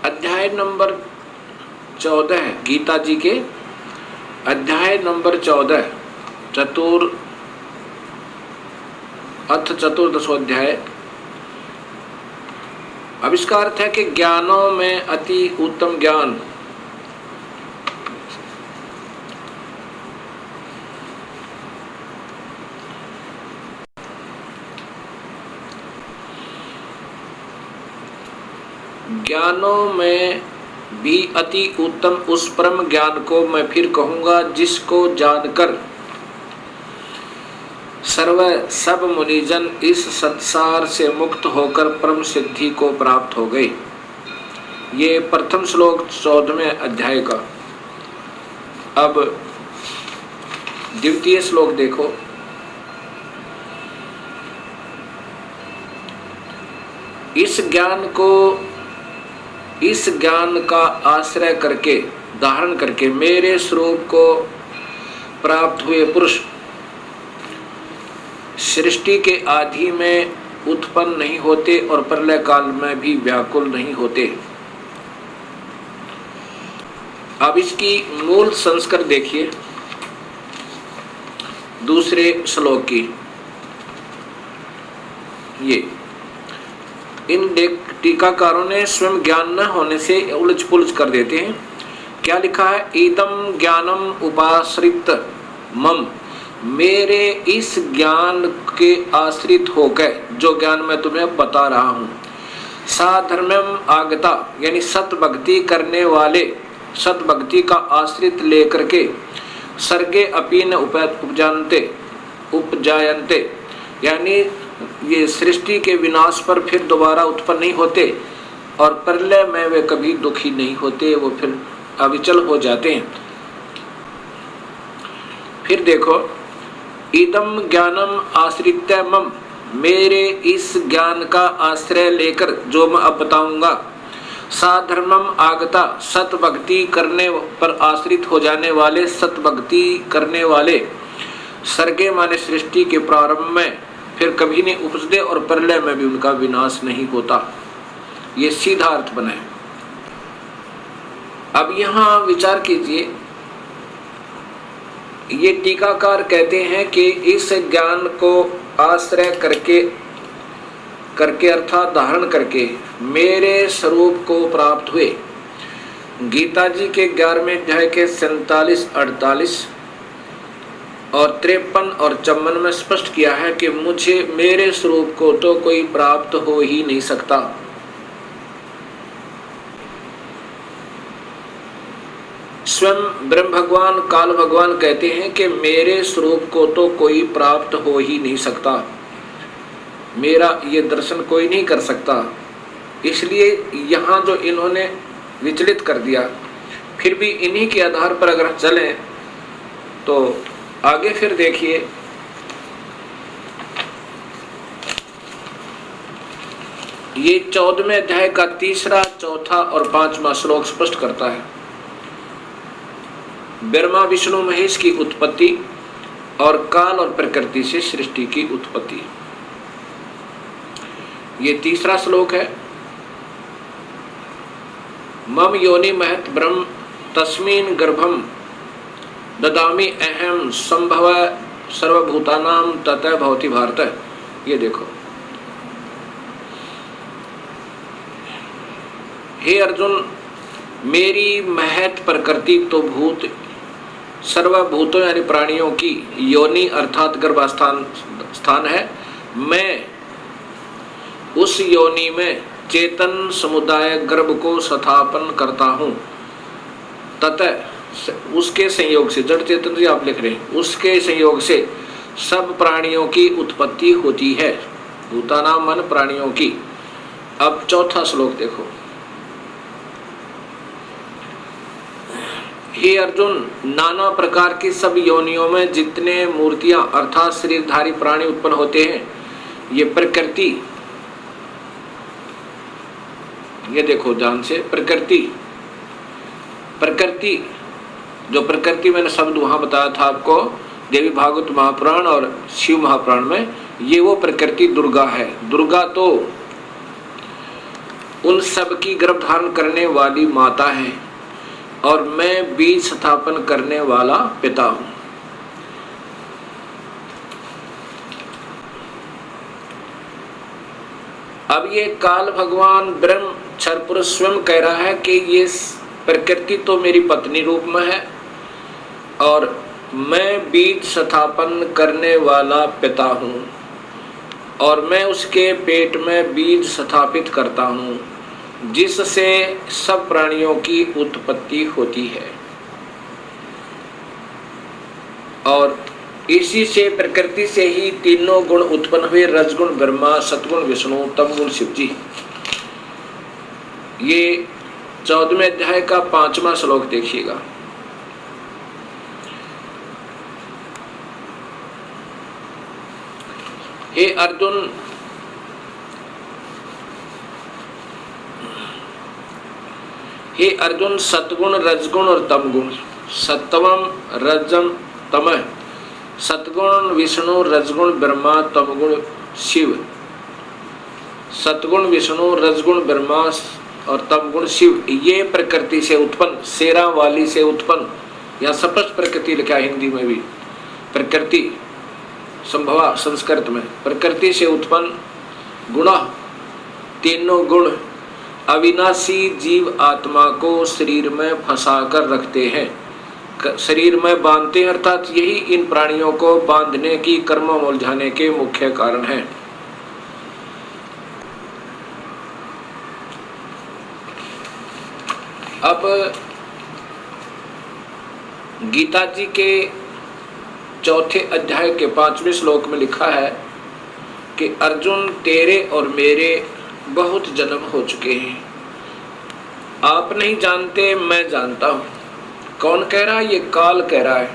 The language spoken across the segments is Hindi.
अध्याय नंबर 14 गीता जी के अध्याय नंबर 14 चतुर्दशोध्याय। अब इसका अर्थ है कि ज्ञानों में अति उत्तम ज्ञान। ज्ञानों में भी अति उत्तम उस परम ज्ञान को मैं फिर कहूंगा जिसको जानकर सब मुनिजन इस संसार से मुक्त होकर परम सिद्धि को प्राप्त हो गए। ये प्रथम श्लोक 14वें अध्याय का। अब द्वितीय श्लोक देखो। इस ज्ञान का आश्रय करके धारण करके मेरे स्वरूप को प्राप्त हुए पुरुष सृष्टि के आदि में उत्पन्न नहीं होते और प्रलय काल में भी व्याकुल नहीं होते। अब इसकी मूल संस्कार देखिए दूसरे श्लोक की। ये इन टीकाकारों ने स्वयं ज्ञान न होने से उलझ पुलझ कर देते हैं। क्या लिखा है? इदम ज्ञानम उपाश्रित मम, मेरे इस ज्ञान के आश्रित होकर जो ज्ञान मैं तुम्हें बता रहा हूँ, साधर्म्यम आगता यानी सत भक्ति करने वाले, सत भक्ति का आश्रित लेकर के सर्गे अपीन उपजायन्ते यानी ये सृष्टि के विनाश पर फिर दोबारा उत्पन्न नहीं होते और प्रलय में वे कभी दुखी नहीं होते, वो फिर अविचल हो जाते हैं। फिर देखो, इदम ज्ञानम आश्रित्य मम, मेरे इस ज्ञान का आश्रय लेकर जो मैं अब बताऊंगा, साधर्मम आगता सत भक्ति करने पर आश्रित हो जाने वाले, सत भक्ति करने वाले, सर्गे माने सृष्टि के प्रारंभ में फिर कभी नहीं उपजते और प्रलय में भी उनका विनाश नहीं होता। ये सीधा अर्थ बना है। अब यहाँ विचार कीजिए, ये टीकाकार कहते हैं कि इस ज्ञान को आश्रय करके अर्थात धारण करके मेरे स्वरूप को प्राप्त हुए। गीता जी के 11वें अध्याय के 47, 48 और 53 और 54 में स्पष्ट किया है कि मुझे मेरे स्वरूप को तो कोई प्राप्त हो ही नहीं सकता। स्वयं ब्रह्म भगवान काल भगवान कहते हैं कि मेरे स्वरूप को तो कोई प्राप्त हो ही नहीं सकता, मेरा ये दर्शन कोई नहीं कर सकता। इसलिए यहाँ जो इन्होंने विचलित कर दिया, फिर भी इन्हीं के आधार पर अगर चलें तो आगे फिर देखिए, ये 14वें अध्याय का 3रा, 4था और 5वां श्लोक स्पष्ट करता है ब्रह्मा विष्णु महेश की उत्पत्ति और काल और प्रकृति से सृष्टि की उत्पत्ति। ये 3रा श्लोक है। मम योनि महत ब्रह्म तस्मिन् गर्भम ददामि अहम संभव सर्वभूतानां ततः भवति भारत। ये देखो, हे अर्जुन, मेरी महत प्रकृति तो भूत सर्वभूतों यानी प्राणियों की योनि अर्थात गर्भास्थान है। मैं उस योनि में चेतन समुदाय गर्भ को स्थापन करता हूँ। ततः उसके संयोग से, जड़ चेतन जी आप लिख रहे हैं, उसके संयोग से सब प्राणियों की उत्पत्ति होती है, भूतानां मन प्राणियों की। अब 4था श्लोक देखो। हे अर्जुन, नाना प्रकार की सब योनियों में जितने मूर्तियां अर्थात शरीरधारी प्राणी उत्पन्न होते हैं, ये प्रकृति, ये देखो ध्यान से, प्रकृति जो प्रकृति मैंने शब्द वहां बताया था आपको देवी भागवत महापुराण और शिव महापुराण में, ये वो प्रकृति दुर्गा है। दुर्गा तो उन सब की गर्भ धारण करने वाली माता है और मैं बीज स्थापन करने वाला पिता हूं। अब ये काल भगवान ब्रह्म क्षर पुरुष स्वयं कह रहा है कि ये प्रकृति तो मेरी पत्नी रूप में है और मैं बीज स्थापन करने वाला पिता हूं और मैं उसके पेट में बीज स्थापित करता हूं जिससे सब प्राणियों की उत्पत्ति होती है और इसी से प्रकृति से ही तीनों गुण उत्पन्न हुए, रजगुण ब्रह्मा, सतगुण विष्णु, तमगुण शिव जी। ये 14वें अध्याय का 5वां श्लोक देखिएगा। हे अर्जुन, हे अर्जुन, सतगुण, रजगुण और तमगुण, सत्वम रजम तमः, सतगुण विष्णु, रजगुण ब्रह्मा, तमगुण शिव। सतगुण विष्णु, रजगुण ब्रह्मा और तमगुण शिव, ये प्रकृति से उत्पन्न, शेरा वाली से उत्पन्न, या स्पष्ट प्रकृति लिखा हिंदी में भी, प्रकृति संभवा संस्कृत में, प्रकृति से उत्पन्न गुण, तीनों गुण अविनाशी जीव आत्मा को शरीर में फंसा कर रखते हैं, शरीर में बांधते हैं, अर्थात यही इन प्राणियों को बांधने की, कर्मों में उलझाने के मुख्य कारण है। अब गीता जी के 4थे अध्याय के 5वें श्लोक में लिखा है कि अर्जुन, तेरे और मेरे बहुत जन्म हो चुके हैं, आप नहीं जानते, मैं जानता हूं। कौन कह रहा है? ये काल कह रहा है।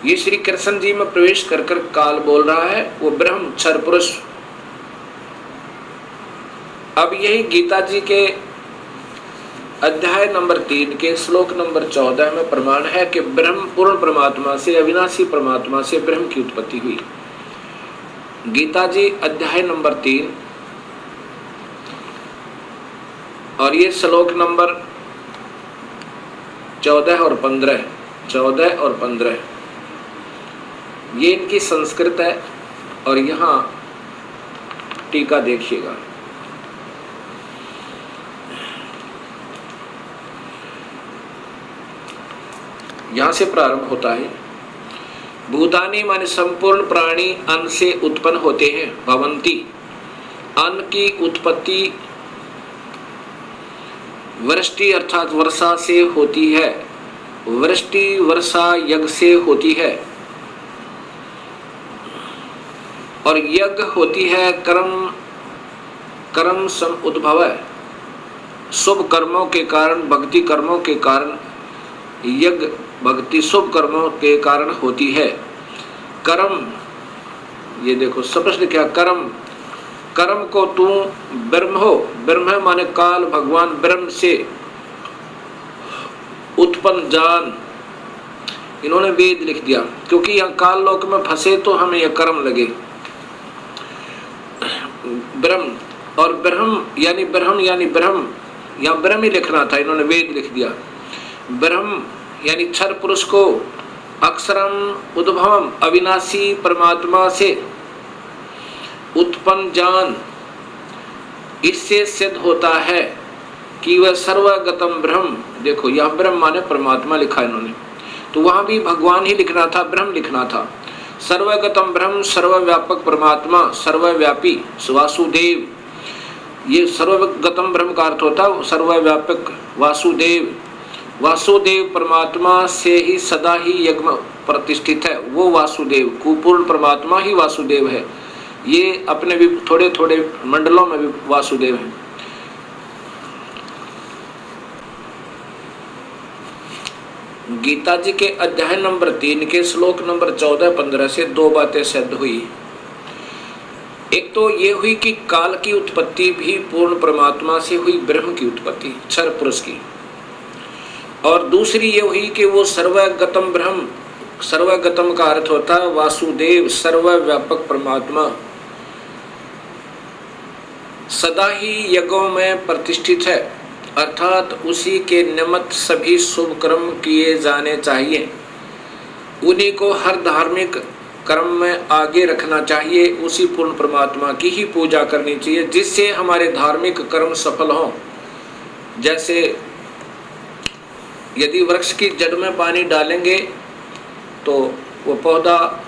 ये श्री कृष्ण जी में प्रवेश कर कर काल बोल रहा है, वो ब्रह्म क्षर पुरुष। अब यही गीता जी के अध्याय नंबर 3 के श्लोक नंबर 14 में प्रमाण है कि ब्रह्म पूर्ण परमात्मा से, अविनाशी परमात्मा से ब्रह्म की उत्पत्ति हुई। गीता जी अध्याय नंबर 3 और ये श्लोक नंबर 14 और 15, ये इनकी संस्कृत है और यहाँ टीका देखिएगा। यहां से प्रारंभ होता है, भूतानि माने संपूर्ण प्राणी अन्न से उत्पन्न होते हैं, भवंती, अन्न की उत्पत्ति वृष्टि अर्थात वर्षा से होती है, वृष्टि वर्षा यज्ञ से होती है और यज्ञ होती है कर्म सम उद्भव है, शुभ कर्मों के कारण, भक्ति कर्मों के कारण, यज्ञ भक्ति शुभ कर्मों के कारण होती है। कर्म, ये देखो स्पष्ट क्या, कर्म को तू ब्रह्म हो, ब्रह्म माने काल भगवान ब्रह्म से उत्पन्न जान, इन्होंने वेद लिख दिया क्योंकि यहाँ काल लोक में फंसे तो हमें यह कर्म लगे। ब्रह्म और ब्रह्म यानी ब्रह्म, यहाँ ब्रह्म ही लिखना था, इन्होंने वेद लिख दिया। ब्रह्म यानी क्षर पुरुष को अक्षरम उद्भवम अविनाशी परमात्मा से उत्पन्न जान, इससे सिद्ध होता है कि वह सर्वगतम ब्रह्म, देखो यह ब्रह्म माने परमात्मा लिखा इन्होंने, तो वहां भी भगवान ही लिखना था, ब्रह्म लिखना था। सर्वगतम ब्रह्म, सर्वव्यापक परमात्मा, सर्वव्यापी वासुदेव, ये सर्वगतम ब्रह्म का अर्थ होता है सर्वव्यापक वासुदेव। वासुदेव परमात्मा से ही सदा ही यज्ञ प्रतिष्ठित है, वो वासुदेव, कुपूर्ण परमात्मा ही वासुदेव है। ये अपने भी थोड़े थोड़े मंडलों में भी वासुदेव है। गीता जी के अध्याय नंबर 3 के श्लोक नंबर 14-15 से दो बातें सिद्ध हुई। एक तो ये हुई कि काल की उत्पत्ति भी पूर्ण परमात्मा से हुई, ब्रह्म की उत्पत्ति क्षर पुरुष की, और दूसरी ये हुई कि वो सर्वगतम ब्रह्म, सर्वगतम का अर्थ होता है वासुदेव, सर्वव्यापक परमात्मा, सदा ही यज्ञों में प्रतिष्ठित है, अर्थात उसी के निमित्त सभी शुभ कर्म किए जाने चाहिए। उन्हीं को हर धार्मिक कर्म में आगे रखना चाहिए। उसी पूर्ण परमात्मा की ही पूजा करनी चाहिए जिससे हमारे धार्मिक कर्म सफल हों। जैसे यदि वृक्ष की जड़ में पानी डालेंगे तो वो पौधा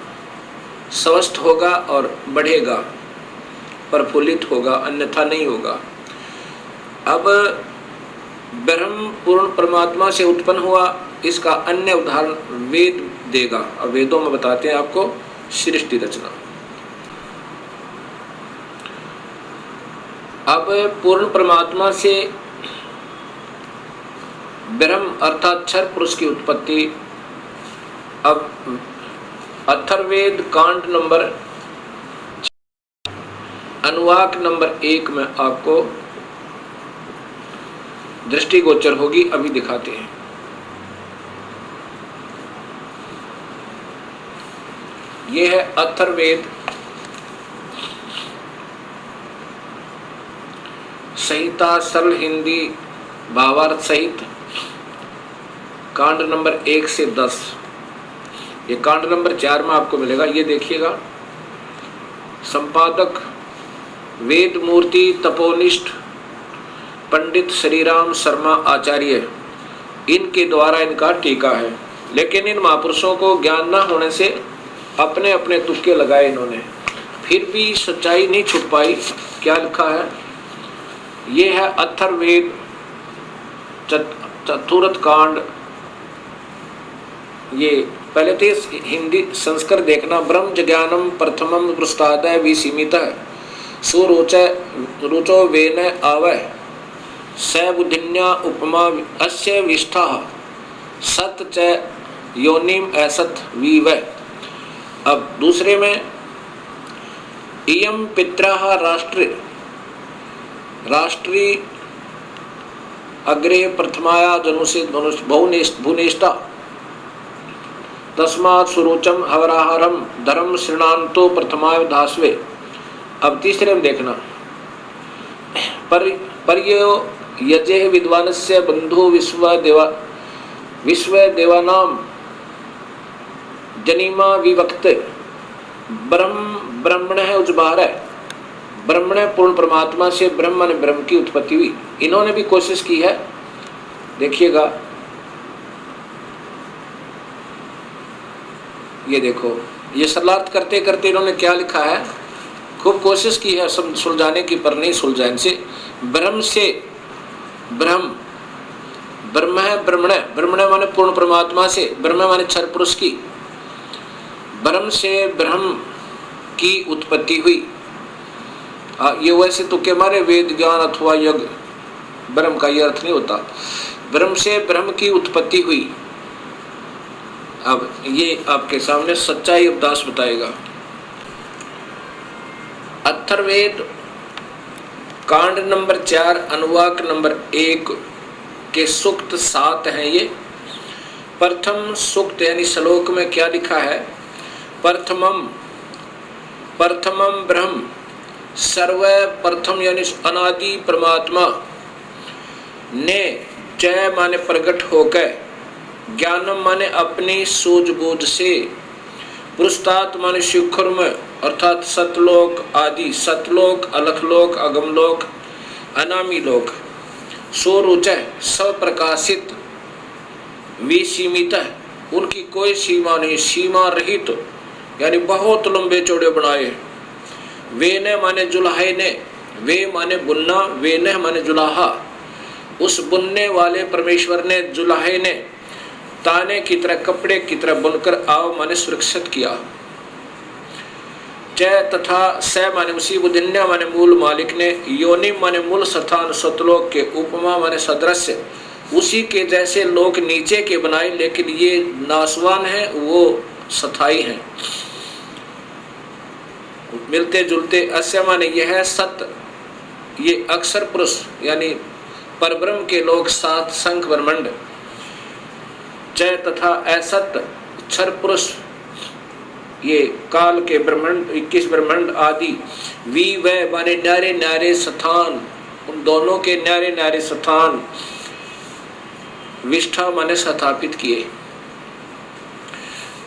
स्वस्थ होगा और बढ़ेगा, प्रफुल्लित होगा, अन्यथा नहीं होगा। अब ब्रह्म पूर्ण परमात्मा से उत्पन्न हुआ, इसका अन्य उदाहरण वेद देगा और वेदों में बताते हैं आपको सृष्टि रचना। अब पूर्ण परमात्मा से ब्रह्म अर्थात क्षर पुरुष की उत्पत्ति। अब अथर्ववेद कांड नंबर अनुवाक नंबर 1 में आपको दृष्टिगोचर होगी, अभी दिखाते हैं। यह है अथर्ववेद संहिता सरल हिंदी भावार्थ सहित कांड नंबर 1 से 10। ये कांड नंबर 4 में आपको मिलेगा। ये देखिएगा, संपादक वेद मूर्ति तपोनिष्ठ पंडित श्रीराम शर्मा आचार्य, इनके द्वारा इनका टीका है। लेकिन इन महापुरुषों को ज्ञान न होने से अपने अपने तुक्के लगाए इन्होंने, फिर भी सच्चाई नहीं छुप पाई। क्या लिखा है? ये है अथर्ववेद चतुर्थ कांड। ये पहले तो हिंदी संस्कृत देखना। ब्रह्म ज्ञानम प्रथमम पृष्ठादय विसीमितः सुरुचो वेन आवय स बुद्धिन्या उपमा अस्य विष्ठः सत च योनिम असत विवै। अब दूसरे में इयम पित्राः राष्ट्री अग्रे प्रथमाया जनुषित भुवनेष्टा तस्मात् सुरुचम हवराहरम धर्म श्रृणान्तो प्रथमाय धास्वे। अब तीसरे में देखना, पर्यो यजे विद्वानस्य बंधु विश्व देवानाम जनिमा विवक्ते ब्रह्मण है उजबार है। ब्रह्मण पूर्ण परमात्मा से ब्रह्म ने ब्रह्म की उत्पत्ति हुई। इन्होंने भी कोशिश की है, देखिएगा। ये देखो, ये सरलार्थ करते करते इन्होंने क्या लिखा है, खूब कोशिश की है सब सुलझाने की, पर नहीं सुलझा इनसे। ब्रह्म से ब्रह्म, ब्रह्म है ब्रह्मण, ब्रह्मण माने पूर्ण परमात्मा से, ब्रह्म माने क्षर पुरुष की, ब्रह्म से ब्रह्म की उत्पत्ति हुई। ये वैसे तो के मारे वेद ज्ञान अथवा यज्ञ ब्रह्म का ये अर्थ नहीं होता। ब्रह्म से ब्रह्म की उत्पत्ति हुई। अब ये आपके सामने सच्चाई उपदास बताएगा। अथर्ववेद कांड नंबर 4 अनुवाक नंबर 1 के सूक्त 7 हैं। ये प्रथम सूक्त यानी श्लोक में क्या लिखा है? प्रथमम ब्रह्म, सर्व प्रथम यानी अनादि परमात्मा ने जय माने प्रकट होकर, ज्ञानम माने अपनी सूझबूझ से, पुरुषार्थ माने शिखर में अर्थात सतलोक आदि, सतलोक, अलखलोक, अगमलोक, अनामी लोक, सोरुच स्वप्रकाशित, विसीमित, उनकी कोई सीमा नहीं, सीमा रहित यानी बहुत लंबे चौड़े बनाए। वे ने माने जुलाहे ने, वे माने बुनना, वे ने माने जुलाहा, उस बुनने वाले परमेश्वर ने, जुलाहे ने ताने की तरह, कपड़े की तरह बुनकर आव माने सुरक्षित किया। जय तथा स माने उसी, बुद्धिन्या माने मूल मालिक ने, योनि माने मूल स्थान सतलोक के, उपमा माने सदृश्य, उसी के जैसे लोक नीचे के बनाए, लेकिन ये नासवान है, वो स्थायी हैं, मिलते जुलते। अस्य माने यह है सत्य, ये अक्षर पुरुष यानी परब्रह्म के लोग, सात शंख ब्रह्मंड। जय तथा असत क्षर पुरुष ये काल के ब्रह्मांड 21 ब्रह्मांड आदि वी वह माने न्यारे न्यारे स्थान, उन दोनों के न्यारे न्यारे स्थान विष्ठा माने स्थापित किए।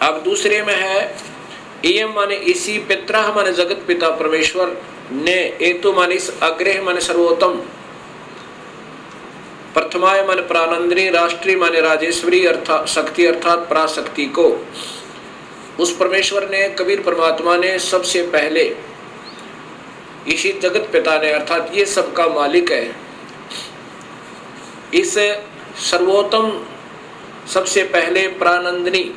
अब दूसरे में है एयम माने इसी पित्रा माने जगत पिता परमेश्वर ने एतु माने इस अग्रह माने सर्वोत्तम, प्रथमाय माने प्राणंदरी, राष्ट्रीय माने राजेश्वरी अर्थात शक्ति अर्थात पराशक्ति को उस परमेश्वर ने कबीर परमात्मा ने सबसे पहले इसी जगत पिता ने अर्थात ये सबका मालिक है, इस सर्वोत्तम सबसे पहले प्राणंदनी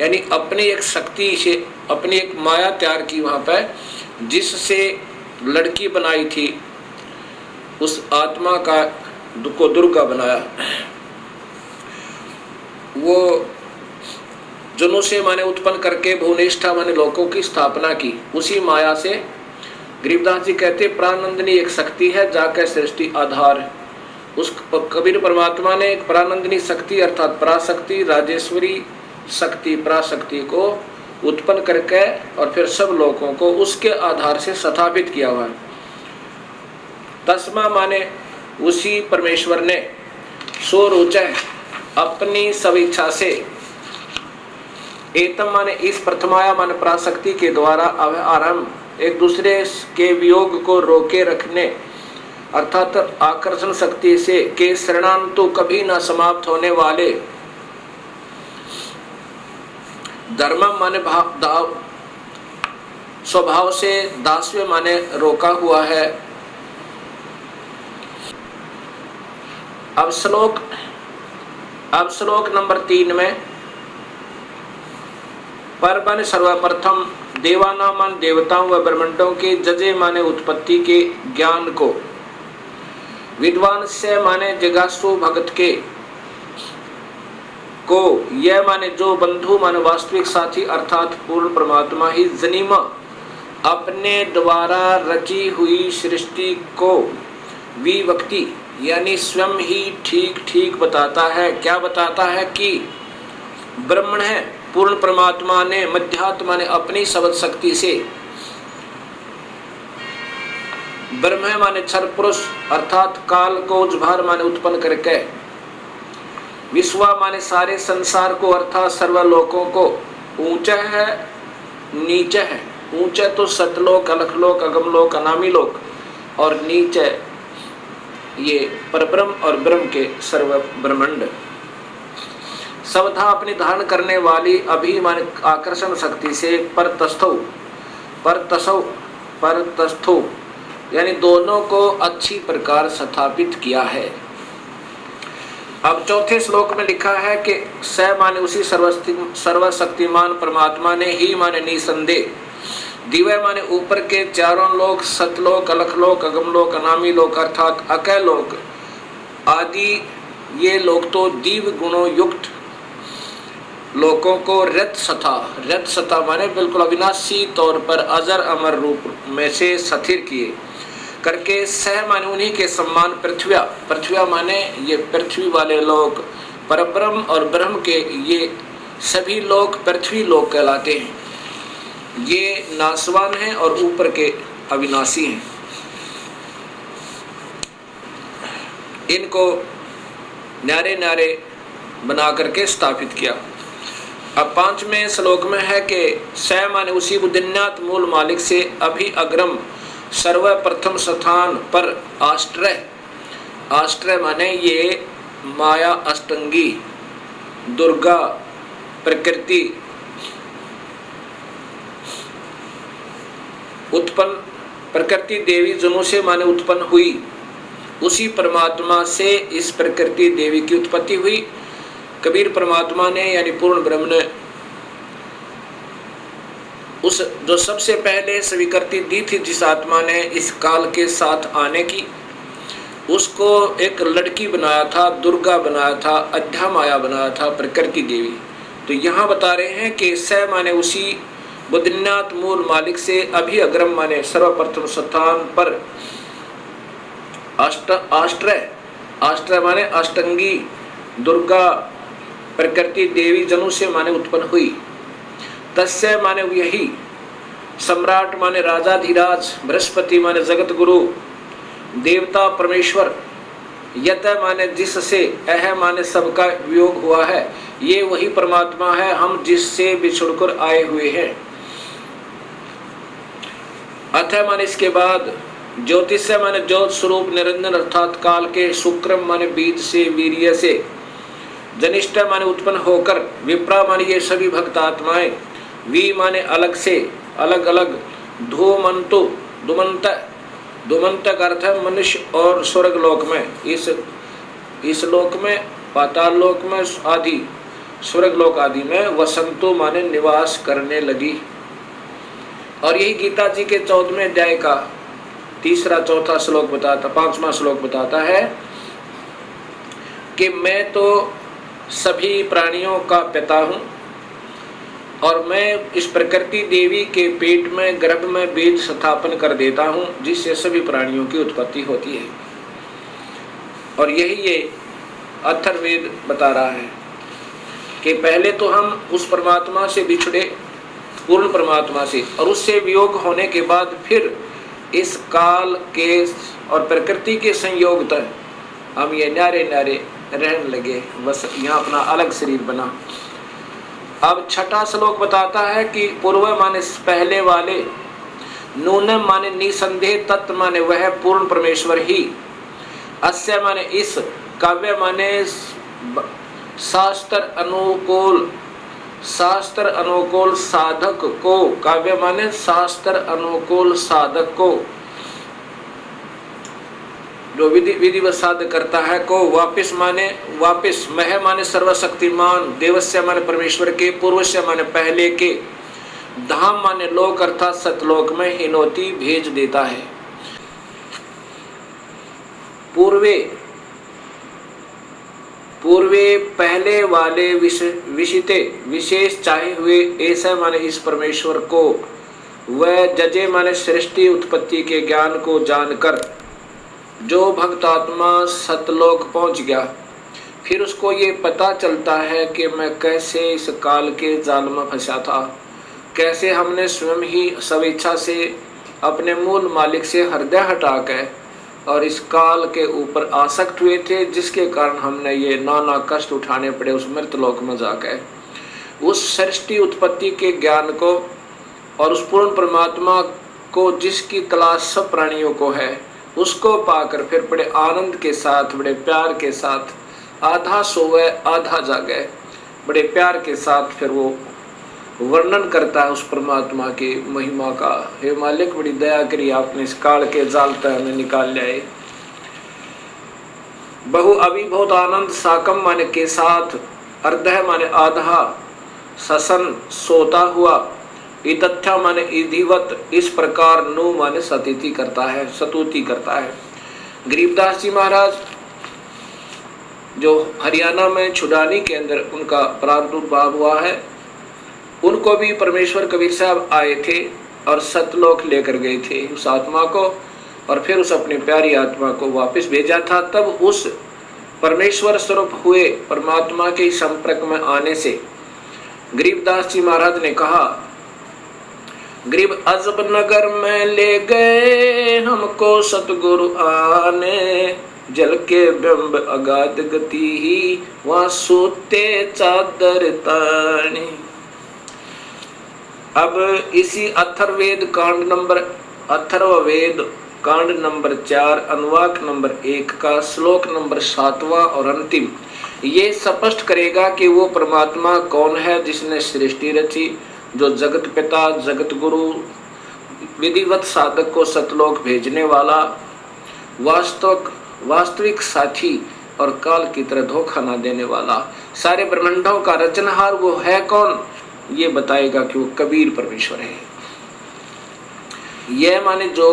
यानी अपनी एक शक्ति से अपनी एक माया तैयार की वहां पर, जिससे लड़की बनाई थी उस आत्मा का को दुर्गा बनाया। वो जनों से माने उत्पन्न करके भुवनेष्ठा माने लोकों की स्थापना की। उसी माया से गरीबदास जी कहते प्राणंदनी एक शक्ति है जाकर सृष्टि आधार। उस कबीर परमात्मा ने एक प्राणंदनी शक्ति अर्थात पराशक्ति राजेश्वरी शक्ति पराशक्ति को उत्पन्न करके और फिर सब लोगों को उसके आधार से स्थापित किया हुआ। तस्मा माने उसी परमेश्वर ने सोरुच अपनी सब इच्छा से एतम माने इस प्रथमाया माने पराशक्ति के द्वारा आरंभ एक दूसरे के वियोग को रोके रखने अर्थात आकर्षण शक्ति से के शरणांतु कभी न समाप्त होने वाले धर्म माने भाव स्वभाव से दास्य माने रोका हुआ है। अब श्लोक नंबर 3 में पर माने सर्वप्रथम देवाना मान देवताओं व ब्रह्मांडों के जजे माने उत्पत्ति के ज्ञान को, विद्वान से माने जिज्ञासु भगत के को, यह माने जो बंधु माने वास्तविक साथी अर्थात पूर्ण परमात्मा ही जनीमा अपने द्वारा रची हुई सृष्टि को विवक्ति यानी स्वयं ही ठीक ठीक बताता है। क्या बताता है कि ब्रह्मण है पूर्ण परमात्मा ने मध्यात्मा ने अपनी शब्द शक्ति से, ब्रह्म माने क्षर पुरुष अर्थात काल को उजभार माने उत्पन्न करके, विश्वा माने सारे संसार को अर्थात सर्वलोकों को, ऊंचा है नीचा है, ऊंचा तो सतलोक अलखलोक अगमलोक अनामी लोक और नीचे ये परब्रह्म और ब्रह्म के सर्व ब्रह्मांड। सबधा अपनी धारण करने वाली अभिमान आकर्षण शक्ति से परतस्थो यानी दोनों को अच्छी प्रकार स्थापित किया है। अब चौथे श्लोक में लिखा है कि स माने उसी सर्वशक्तिमान परमात्मा ने ही माने निसंदेह, दिव्य माने ऊपर के चारों लोक सतलोक अलखलोक अगमलोक अनामी लोक अर्थात अकय लोक आदि ये लोग तो दिव्य गुणों युक्त लोकों को रत सथा माने बिल्कुल अविनाशी तौर पर अजर अमर रूप में से स्थिर किए करके सह माने उन्हीं के सम्मान पृथ्व्या माने ये पृथ्वी वाले लोग परब्रह्म और ब्रह्म के ये सभी लोग पृथ्वी लोग कहलाते हैं। ये नासवान हैं और ऊपर के अविनाशी हैं। इनको न्यारे न्यारे बना करके स्थापित किया। अब 5वें श्लोक में है कि स माने उसी बुद्धिन्यात मूल मालिक से अभी अग्रम सर्वप्रथम स्थान पर आश्रय माने ये माया अष्टंगी दुर्गा प्रकृति उत्पन्न प्रकृति देवी जनों से माने उत्पन्न हुई, उसी परमात्मा से इस प्रकृति देवी की उत्पत्ति हुई। कबीर परमात्मा ने यानी पूर्ण ब्रह्म ने उस जो सबसे पहले स्वीकृति दी थी जिस आत्मा ने इस काल के साथ आने की, उसको एक लड़की बनाया था, दुर्गा बनाया था, अध्या माया बनाया था, प्रकृति देवी। तो यहाँ बता रहे हैं कि स माने उसी बुद्धिनाथ मूल मालिक से अभी अग्रम माने सर्वप्रथम स्थान पर आश्रय माने अष्टंगी दुर्गा प्रकृति देवी जनों से माने उत्पन्न हुई। तस्य माने यही, सम्राट माने राजाधिराज, बृहस्पति माने जगत गुरु, देवता परमेश्वर, यत माने जिससे, अह माने सबका वियोग हुआ है, ये वही परमात्मा है हम जिससे बिछुड़कर आए हुए हैं। अतः माने इसके बाद, ज्योतिष माने ज्योत स्वरूप निरंजन अर्थात काल के, शुक्रम माने बीज से, वीर्य से, जनिष्ठ माने उत्पन्न होकर, विप्रा माने ये सभी भक्त आत्माएं, वी माने अलग से, अलग अलग, धूमंतु, दुमंत, दुमंत का अर्थ है मनुष्य और स्वर्ग लोक में, इस लोक में, पाताल लोक में आदि, स्वर्ग लोक आदि में, वसंतु माने निवास करने लगी। और यही गीता जी के 14वें अध्याय का 3-4 श्लोक बताता, 5वां श्लोक बताता है कि मैं तो सभी प्राणियों का पिता हूँ और मैं इस प्रकृति देवी के पेट में, गर्भ में बीज स्थापन कर देता हूँ जिससे सभी प्राणियों की उत्पत्ति होती है। और यही ये अथर्ववेद बता रहा है कि पहले तो हम उस परमात्मा से बिछड़े, पूर्ण परमात्मा से, और उससे वियोग होने के बाद फिर इस काल के और प्रकृति के संयोग तक हम ये न्यारे न्यारे रहने लगे, बस यहाँ अपना अलग शरीर बना। अब 6वां श्लोक बताता है कि पूर्व माने पहले वाले, नूनम माने निसंदेह, तत्व माने वह पूर्ण परमेश्वर ही, अस्य माने इस, काव्य माने शास्त्र अनुकूल, शास्त्र अनुकूल साधक को, काव्य माने शास्त्र अनुकूल साधक को, जो विधिवत साध करता है को, वापिस माने वापिस, मह माने सर्वशक्तिमान, देवस्य माने परमेश्वर के, पूर्वस्य माने पहले के, धाम माने लोक अर्थात सतलोक में हिनोती भेज देता है। पूर्वे पहले वाले विशिते विशेष चाहे हुए, ऐसा माने इस परमेश्वर को, वह जजे माने सृष्टि उत्पत्ति के ज्ञान को जानकर जो भक्त आत्मा सतलोक पहुंच गया, फिर उसको ये पता चलता है कि मैं कैसे इस काल के जाल में फंसा था, कैसे हमने स्वयं ही स्वेच्छा से अपने मूल मालिक से हृदय हटाकर और इस काल के ऊपर आसक्त हुए थे, जिसके कारण हमने ये नाना कष्ट उठाने पड़े उस मृतलोक में जाकर। उस सृष्टि उत्पत्ति के ज्ञान को और उस पूर्ण परमात्मा को जिसकी तलाश सब प्राणियों को है, उसको पाकर फिर बड़े आनंद के साथ, बड़े प्यार के साथ, आधा सोए आधा जागे, बड़े प्यार के साथ फिर वो वर्णन करता है उस परमात्मा की महिमा का। हे मालिक, बड़ी दया करी, आपने इस काल के जाल तक हमें निकाल लिया। बहु अभी बहुत आनंद, साकम माने के साथ, अर्धः माने आधा, ससन सोता हुआ, इतथ्या माने इधिवत, इस प्रकार, नु माने सतीति करता है, सतुति करता है। गरीबदास जी महाराज जो हरियाणा में छुडानी के अंदर उनका प्रादुर्भाव हुआ है, उनको भी परमेश्वर कबीर साहब आए थे और सतलोक लेकर गए थे उस आत्मा को, और फिर उस अपनी प्यारी आत्मा को वापस भेजा था। तब उस परमेश्वर स्वरूप हुए परमात्मा के संपर्क में आने से गरीबदास जी महाराज ने कहा, गरीब अजब नगर में ले गए हमको सतगुरु आने, जल के बिंब अगाध गति ही वहां सोते चादर ताने। अब इसी अथर्ववेद कांड नंबर 4 अनुवाक नंबर 1 का श्लोक नंबर 7वां और अंतिम ये स्पष्ट करेगा कि वो परमात्मा कौन है जिसने सृष्टि रची, जो जगत पिता, जगत गुरु, विधिवत साधक को सतलोक भेजने वाला, वास्तविक साथी और काल की तरह धोखा ना देने वाला, सारे ब्रह्मांडों का रचनहार वो है कौन, ये बताएगा कि वो कबीर परमेश्वर है। यह माने जो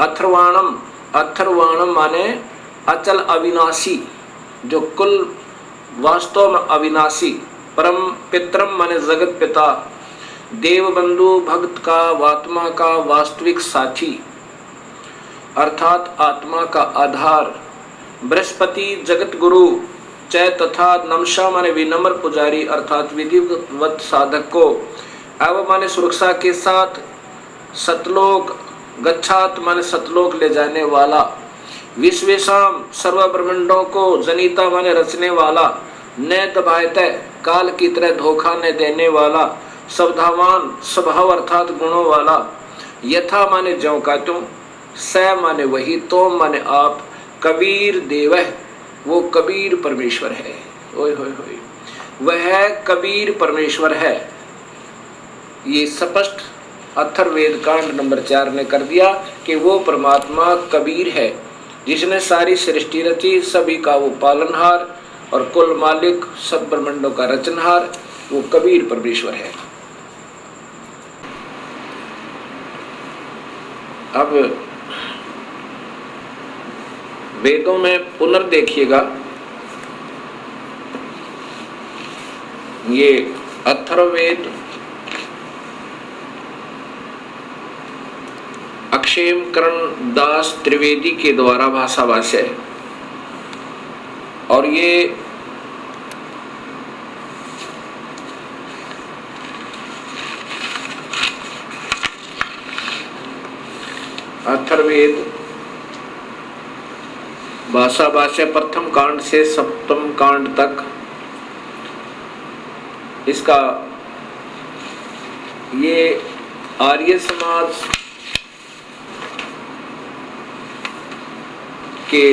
अथर्वाणम माने अचल अविनाशी, जो कुल वास्तव में अविनाशी, परम पितरम माने जगत पिता, देव बंधु, भक्त का, आत्मा का वास्तविक साथी अर्थात आत्मा का आधार, बृहस्पति जगत गुरु, च तथा नमशा माने विनम्र पुजारी अर्थात विधिवत साधक को, एवं माने सुरक्षा के साथ, सतलोक गच्छात माने सतलोक ले जाने वाला, विश्वेशाम सर्व ब्रह्मांडों को जनिता माने रचने वाला, न दबायते काल की तरह धोखा न देने वाला, स्वभावान स्वभाव अर्थात गुणों वाला, यथा माने ज्यों का त्यों, स माने वही, तो माने आप, कबीर देव वो कबीर परमेश्वर है। ओए होए होए, वह कबीर परमेश्वर है। ये स्पष्ट अथर्ववेद कांड नंबर 4 ने कर दिया कि वो परमात्मा कबीर है, जिसने सारी सृष्टि रची, सभी का वो पालनहार और कुल मालिक, सब ब्रह्मांडों का रचनहार, वो कबीर परमेश्वर है। अब वेदों में पुनर्देखिएगा, ये अथर्ववेद अक्षेम करण दास त्रिवेदी के द्वारा भाषा भाष्य है, और ये अथर्ववेद भाषा भाष्य प्रथम कांड से सप्तम कांड तक, इसका ये आर्य समाज के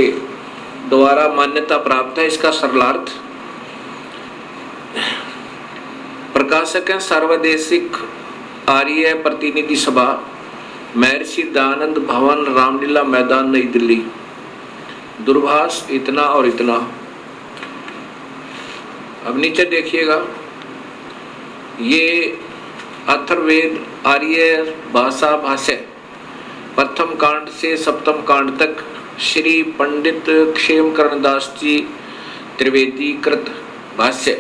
द्वारा मान्यता प्राप्त है। इसका सरलार्थ प्रकाशक है सर्वदेशिक आर्य प्रतिनिधि सभा, महर्षि दयानंद भवन, रामलीला मैदान, नई दिल्ली। दूरभाष इतना और इतना। अब नीचे देखिएगा, ये अथर्ववेद आर्य भाषा भाष्य प्रथम कांड से सप्तम कांड तक श्री पंडित क्षेमकरण दास जी त्रिवेदी कृत भाष्य।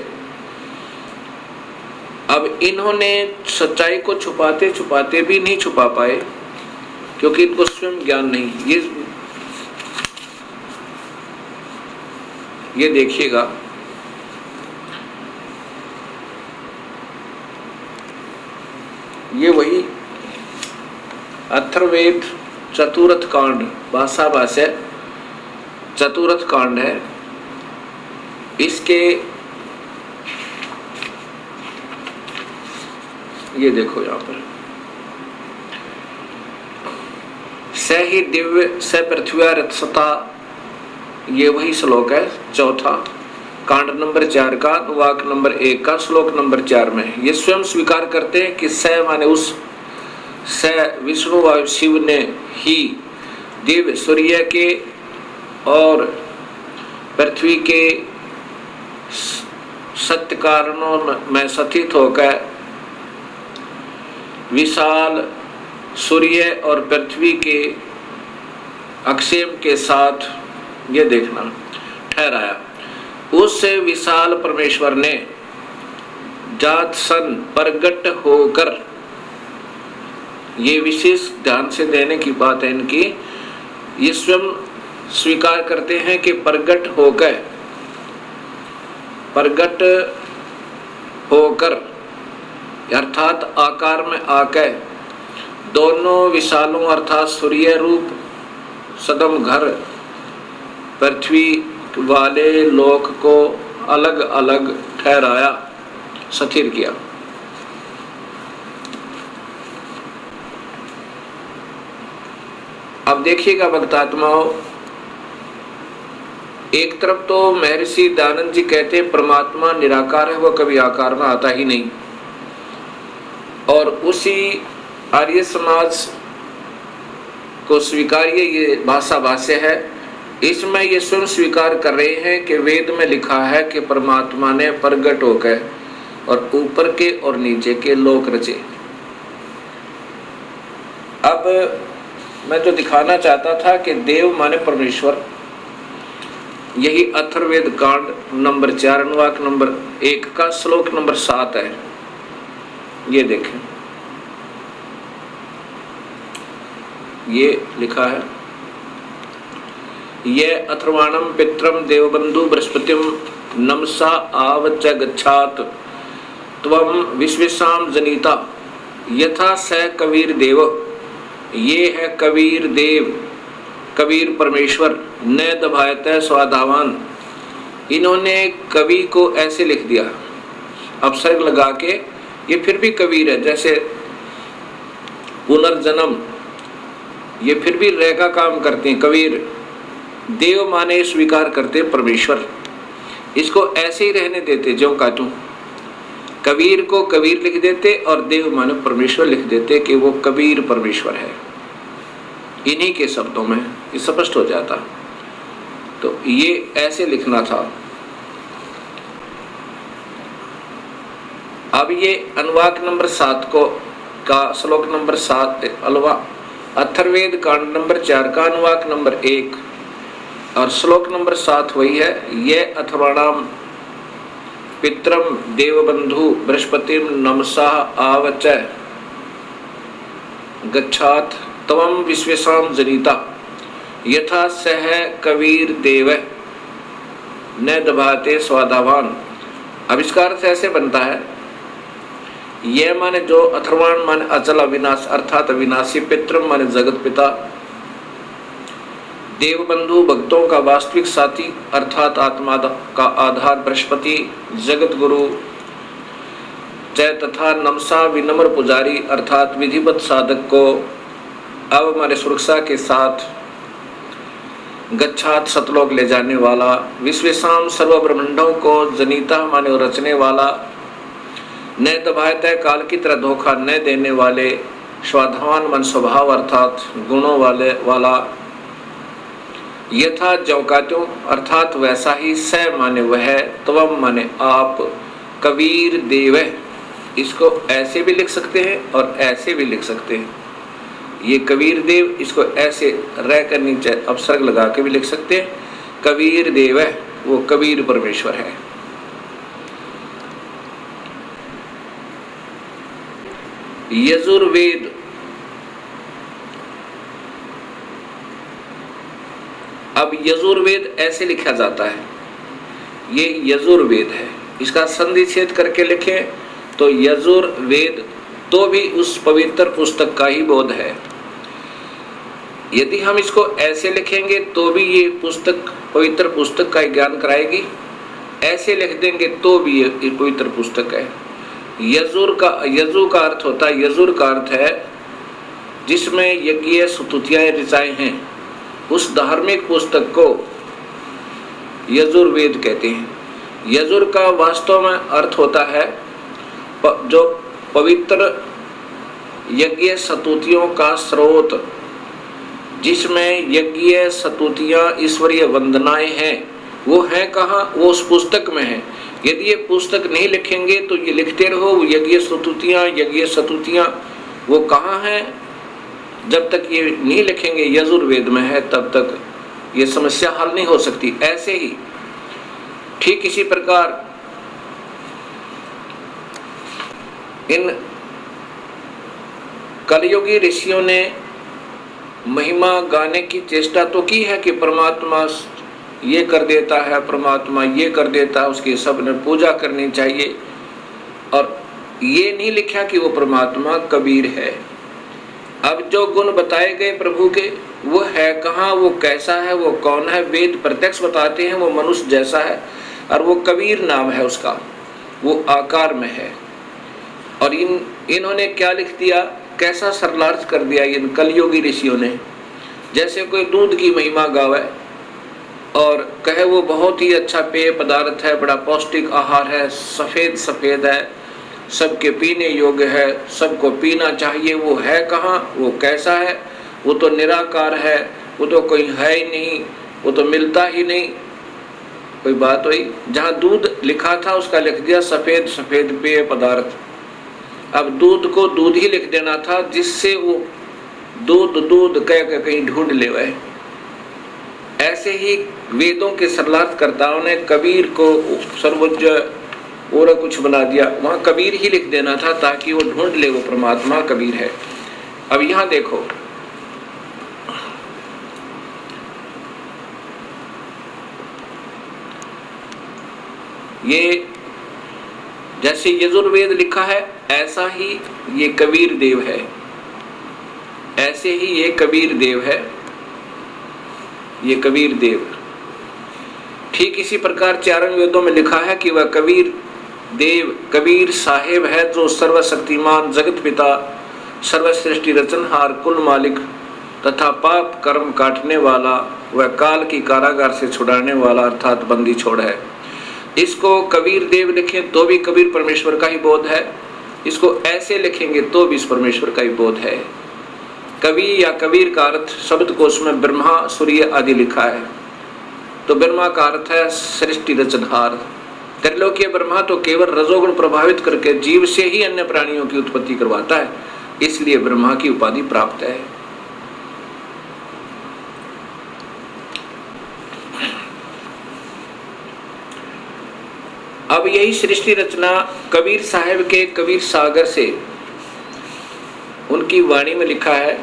अब इन्होंने सच्चाई को छुपाते छुपाते भी नहीं छुपा पाए, क्योंकि इनको स्वयं ज्ञान नहीं। ये देखिएगा, ये वही अथर्ववेद चतुर्थ कांड भाषा भाष्य चतुर्थ कांड है। इसके ये देखो यहां पर, स ही दिव्य स पृथ्वी रथसता, ये वही श्लोक है चौथा कांड नंबर 4 का वाक नंबर 1 का श्लोक नंबर 4 में। ये स्वयं स्वीकार करते हैं कि स माने उस, स विष्णु व शिव ने ही दिव्य सूर्य के और पृथ्वी के सत्य कारणों में स्थित होकर विशाल सूर्य और पृथ्वी के अक्षेम के साथ, ये देखना, ठहराया। उस विशाल परमेश्वर ने जात सन प्रगट होकर, ये विशेष ध्यान से देने की बात है इनकी, ये स्वयं स्वीकार करते हैं कि प्रगट होकर अर्थात आकार में आकर दोनों विशालों अर्थात सूर्य रूप सदम घर पृथ्वी वाले लोक को अलग अलग ठहराया, स्थिर किया। अब देखिएगा भक्तात्माओं, एक तरफ तो महर्षि दयानंद जी कहते हैं परमात्मा निराकार है, वह कभी आकार में आता ही नहीं, और उसी आर्य समाज को स्वीकार्य ये भाषा भाष्य है। इसमें ये स्वयं स्वीकार कर रहे हैं कि वेद में लिखा है कि परमात्मा ने प्रगट होकर और ऊपर के और नीचे के लोक रचे। अब मैं जो दिखाना चाहता था कि देव माने परमेश्वर, यही अथर्ववेद कांड नंबर 4 अनुवाक नंबर 1 का श्लोक नंबर 7 है। ये देखें, ये लिखा है, ये अथर्वाणम पित्रम देवबंधु बृहस्पतिम नमसा आवच गच्छात त्वं विश्वेशाम जनिता यथा स कबीर देव। ये है कबीर देव, कबीर परमेश्वर। न दभायत स्वाधावान। इन्होंने कवि को ऐसे लिख दिया अपसर्ग लगा के, ये फिर भी कबीर है। जैसे पुनर्जन्म, ये फिर भी रह का काम करते हैं। कबीर देव माने स्वीकार करते परमेश्वर, इसको ऐसे ही रहने देते जो का तू। कबीर को कबीर लिख देते और देव माने परमेश्वर लिख देते कि वो कबीर परमेश्वर है। इन्हीं के शब्दों में ये स्पष्ट हो जाता। तो ये ऐसे लिखना था। अब ये अनुवाक नंबर 7 को का श्लोक नंबर 7 अथर्ववेद कांड नंबर 4 का अनुवाक नंबर 1 और श्लोक नंबर 7 वही है। ये अथर्वणाम पित्रम देवबंधु बृहस्पतिम नमसा आवच गच्छात तवम विश्वेशाम जनिता यथा सह कबीर देव न दभाते स्वाधावान। आविष्कार से ऐसे बनता है। ये माने जो अथर्वाण माने अचल अविनाश अर्थात अविनाशी, पितृम माने जगत पिता, देवबंधु भक्तों का वास्तविक साथी अर्थात आत्मा का आधार बृहस्पति, जगत गुरु जय तथा नमसा विनम्र पुजारी अर्थात विधिवत साधक को अब माने सुरक्षा के साथ गच्छात सतलोक ले जाने वाला, विश्वेशाम सर्व ब्रह्मांडों को जनिता माने रचने वाला, न दभायत काल की तरह धोखा न देने वाले, स्वाधावान मन स्वभाव अर्थात गुणों वाला, यथा जौकात्यों अर्थात वैसा ही, स माने वह, त्वम माने आप, कबीर देव। इसको ऐसे भी लिख सकते हैं और ऐसे भी लिख सकते हैं। ये कबीर देव, इसको ऐसे रह कर नीचे अपसर्ग लगा के भी लिख सकते हैं। कबीर देव है वो कबीर परमेश्वर है। यजुर्वेद, अब यजुर्वेद ऐसे लिखा जाता है। ये यजुर्वेद है, इसका संधि छेद करके लिखें तो यजुर्वेद तो भी उस पवित्र पुस्तक का ही बोध है। यदि हम इसको ऐसे लिखेंगे तो भी ये पुस्तक पवित्र पुस्तक का ज्ञान कराएगी, ऐसे लिख देंगे तो भी ये पवित्र पुस्तक है। यजु का अर्थ होता है, यजुर का अर्थ है जिसमें यज्ञ स्तुतियां ऋचाएं हैं, उस धार्मिक पुस्तक को यजुर्वेद कहते हैं। यजुर का वास्तव में अर्थ होता है जो पवित्र यज्ञ स्तुतियों का स्रोत, जिसमें यज्ञ स्तुतियां ईश्वरीय वंदनाएं हैं, वो है कहाँ? वो उस पुस्तक में है। यदि ये पुस्तक नहीं लिखेंगे तो ये लिखते रहो यज्ञ स्तुतियां, वो कहाँ है? जब तक ये नहीं लिखेंगे यजुर्वेद में है तब तक ये समस्या हल नहीं हो सकती। ऐसे ही ठीक इसी प्रकार इन कलयुगी ऋषियों ने महिमा गाने की चेष्टा तो की है कि परमात्मा ये कर देता है, परमात्मा ये कर देता है, उसकी सबने पूजा करनी चाहिए, और ये नहीं लिखा कि वो परमात्मा कबीर है। अब जो गुण बताए गए प्रभु के वो है कहाँ, वो कैसा है, वो कौन है? वेद प्रत्यक्ष बताते हैं वो मनुष्य जैसा है और वो कबीर नाम है उसका, वो आकार में है। और इन्होंने क्या लिख दिया, कैसा सरलार्थ कर दिया इन कलयुगी ऋषियों ने। जैसे कोई दूध की महिमा गावे और कहे वो बहुत ही अच्छा पेय पदार्थ है, बड़ा पौष्टिक आहार है, सफ़ेद सफ़ेद है, सबके पीने योग्य है, सबको पीना चाहिए। वो है कहाँ, वो कैसा है? वो तो निराकार है, वो तो कोई है ही नहीं, वो तो मिलता ही नहीं। कोई बात हुई? जहाँ दूध लिखा था उसका लिख दिया सफ़ेद सफ़ेद पेय पदार्थ। अब दूध को दूध ही लिख देना था, जिससे वो दूध दूध कह के कहीं ढूंढ ले वह। ऐसे ही वेदों के सरलार्थकर्ताओं ने कबीर को सर्वोच्च और कुछ बना दिया, वहाँ कबीर ही लिख देना था ताकि वो ढूंढ ले वो परमात्मा कबीर है। अब यहाँ देखो, ये जैसे यजुर्वेद लिखा है ऐसा ही ये कबीर देव है, ऐसे ही ये कबीर देव है, ये कबीर देव। ठीक इसी प्रकार चारों वेदों में लिखा है कि वह कबीर देव कबीर साहेब है जो सर्वशक्तिमान जगत पिता सर्वश्रेष्ठी रचनहार कुल मालिक तथा पाप कर्म काटने वाला वह काल की कारागार से छुड़ाने वाला अर्थात बंदी छोड़ है। इसको कबीर देव लिखें तो भी कबीर परमेश्वर का ही बोध है, इसको ऐसे लिखेंगे तो भी इस परमेश्वर का ही बोध है। कवि या कबीर का अर्थ शब्द कोश में ब्रह्मा सूर्य आदि लिखा है, तो ब्रह्मा का अर्थ है सृष्टि रचनहार। त्रिलोकीय ब्रह्मा तो केवल रजोगुण प्रभावित करके जीव से ही अन्य प्राणियों की उत्पत्ति करवाता है, इसलिए ब्रह्मा की उपाधि प्राप्त है। अब यही सृष्टि रचना कबीर साहब के कबीर सागर से उनकी वाणी में लिखा है,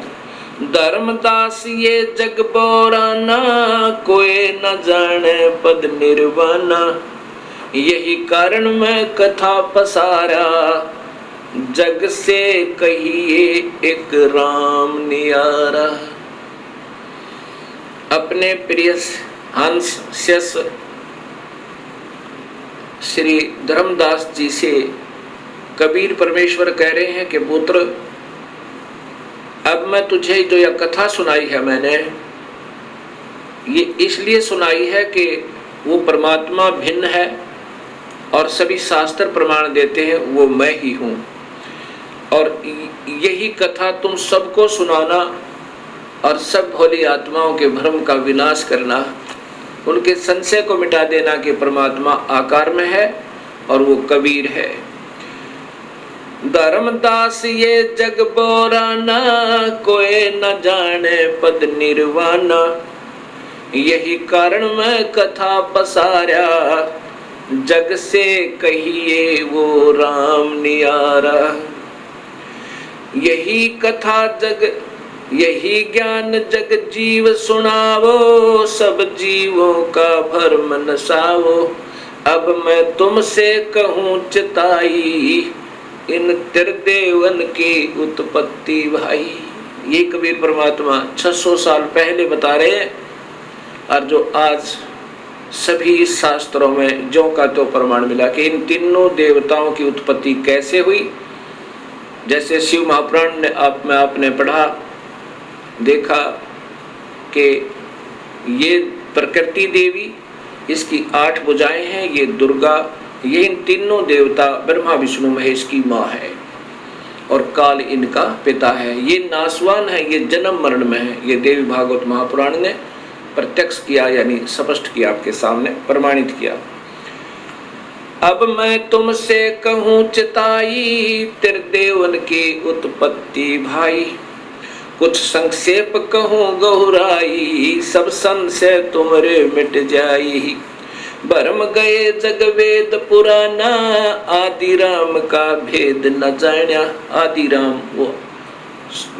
धर्मदास ये जग बोराना कोई न जाने पद निर्वाणा, यही कारण मैं कथा पसारा जग से कहिए एक राम नियारा। अपने प्रिय हंस शेष श्री धर्मदास जी से कबीर परमेश्वर कह रहे हैं कि पुत्र अब मैं तुझे जो यह कथा सुनाई है मैंने ये इसलिए सुनाई है कि वो परमात्मा भिन्न है और सभी शास्त्र प्रमाण देते हैं वो मैं ही हूँ, और यही कथा तुम सबको सुनाना और सब भोली आत्माओं के भ्रम का विनाश करना, उनके संशय को मिटा देना कि परमात्मा आकार में है और वो कबीर है। धर्मदास ये जग बोराना कोई न जाने पद निर्वाणा, यही कारण मैं कथा पसारा जग से कहिए वो राम नियारा। यही कथा जग यही ज्ञान जग जीव सुनावो, सब जीवों का भरम नसावो। अब मैं तुमसे कहूँ चिताई इन त्रिदेवन की उत्पत्ति भाई। ये कबीर परमात्मा 600 साल पहले बता रहे हैं और जो आज सभी शास्त्रों में जो का तो प्रमाण मिला कि इन तीनों देवताओं की उत्पत्ति कैसे हुई। जैसे शिव महापुराण ने आपने पढ़ा देखा कि ये प्रकृति देवी इसकी 8 भुजाएं हैं, ये दुर्गा, ये इन तीनों देवता ब्रह्मा विष्णु महेश की माँ है और काल इनका पिता है। ये नासवान है, ये जन्म मरण में है। ये देवी भागवत महापुराण ने प्रत्यक्ष किया यानी स्पष्ट किया, आपके सामने प्रमाणित किया। अब मैं तुमसे कहूँ चिताई त्रिदेवन की उत्पत्ति भाई, कुछ संक्षेप कहूँ गहुराई सब संशय तुमरे मिट जाई। भरम गए जग वेद पुराना आदि राम का भेद न जान्या। आदि राम वो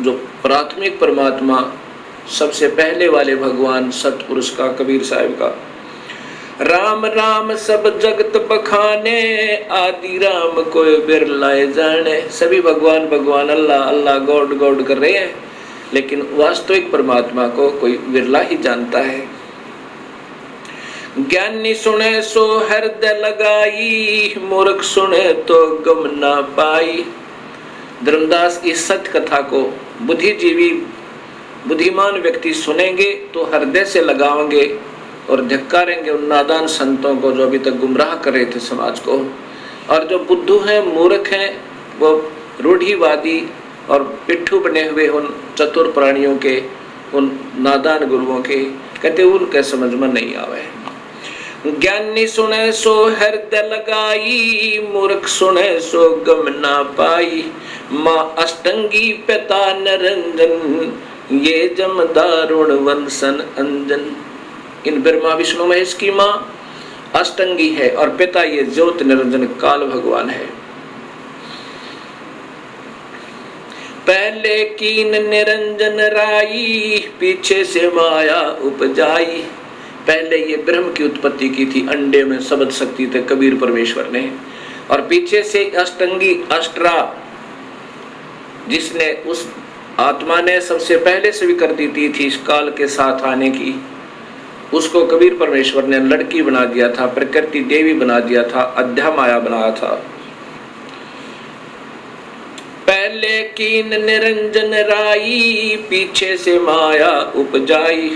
जो प्राथमिक परमात्मा सबसे पहले वाले भगवान सतपुरुष का कबीर साहब का। राम राम सब जगत बखाने आदि राम कोई बिरलाए जाने। सभी भगवान भगवान अल्लाह अल्लाह गॉड गॉड कर रहे हैं, लेकिन वास्तविक परमात्मा को कोई विरला ही जानता है। ज्ञानी सुने सो हृदय लगाई, मूर्ख सुने तो गम ना पाई। धर्मदास इस सत्य कथा को बुद्धिजीवी बुद्धिमान व्यक्ति सुनेंगे तो हृदय से लगाएंगे और धिक्कारेंगे उन नादान संतों को जो अभी तक गुमराह कर रहे थे समाज को। और जो बुद्धू हैं मूर्ख हैं वो रूढ़िवादी और पिट्ठू बने हुए उन चतुर प्राणियों के उन नादान गुरुओं के कहते उनके समझ में नहीं आवे। ज्ञानी सुने सो हृदय लगाई, मूर्ख सुने सो गम ना पाई। माँ अष्टंगी पिता निरंजन, ये जम दारुण वंशन अंजन। इन ब्रह्मा विष्णु महेश की माँ अष्टंगी है और पिता ये ज्योत निरंजन काल भगवान है। पहले कीन निरंजन राई, पीछे से माया उपजाई। पहले ये ब्रह्म की उत्पत्ति की थी, अंडे में शब्द शक्ति थे कबीर परमेश्वर ने, और पीछे से अष्टंगी अष्टरा जिसने उस आत्मा ने सबसे पहले स्वीकृति दी थी इस काल के साथ आने की, उसको कबीर परमेश्वर ने लड़की बना दिया था, प्रकृति देवी बना दिया था, अध्या माया बनाया था। पहले कीन निरंजन राई, पीछे से माया उपजाई,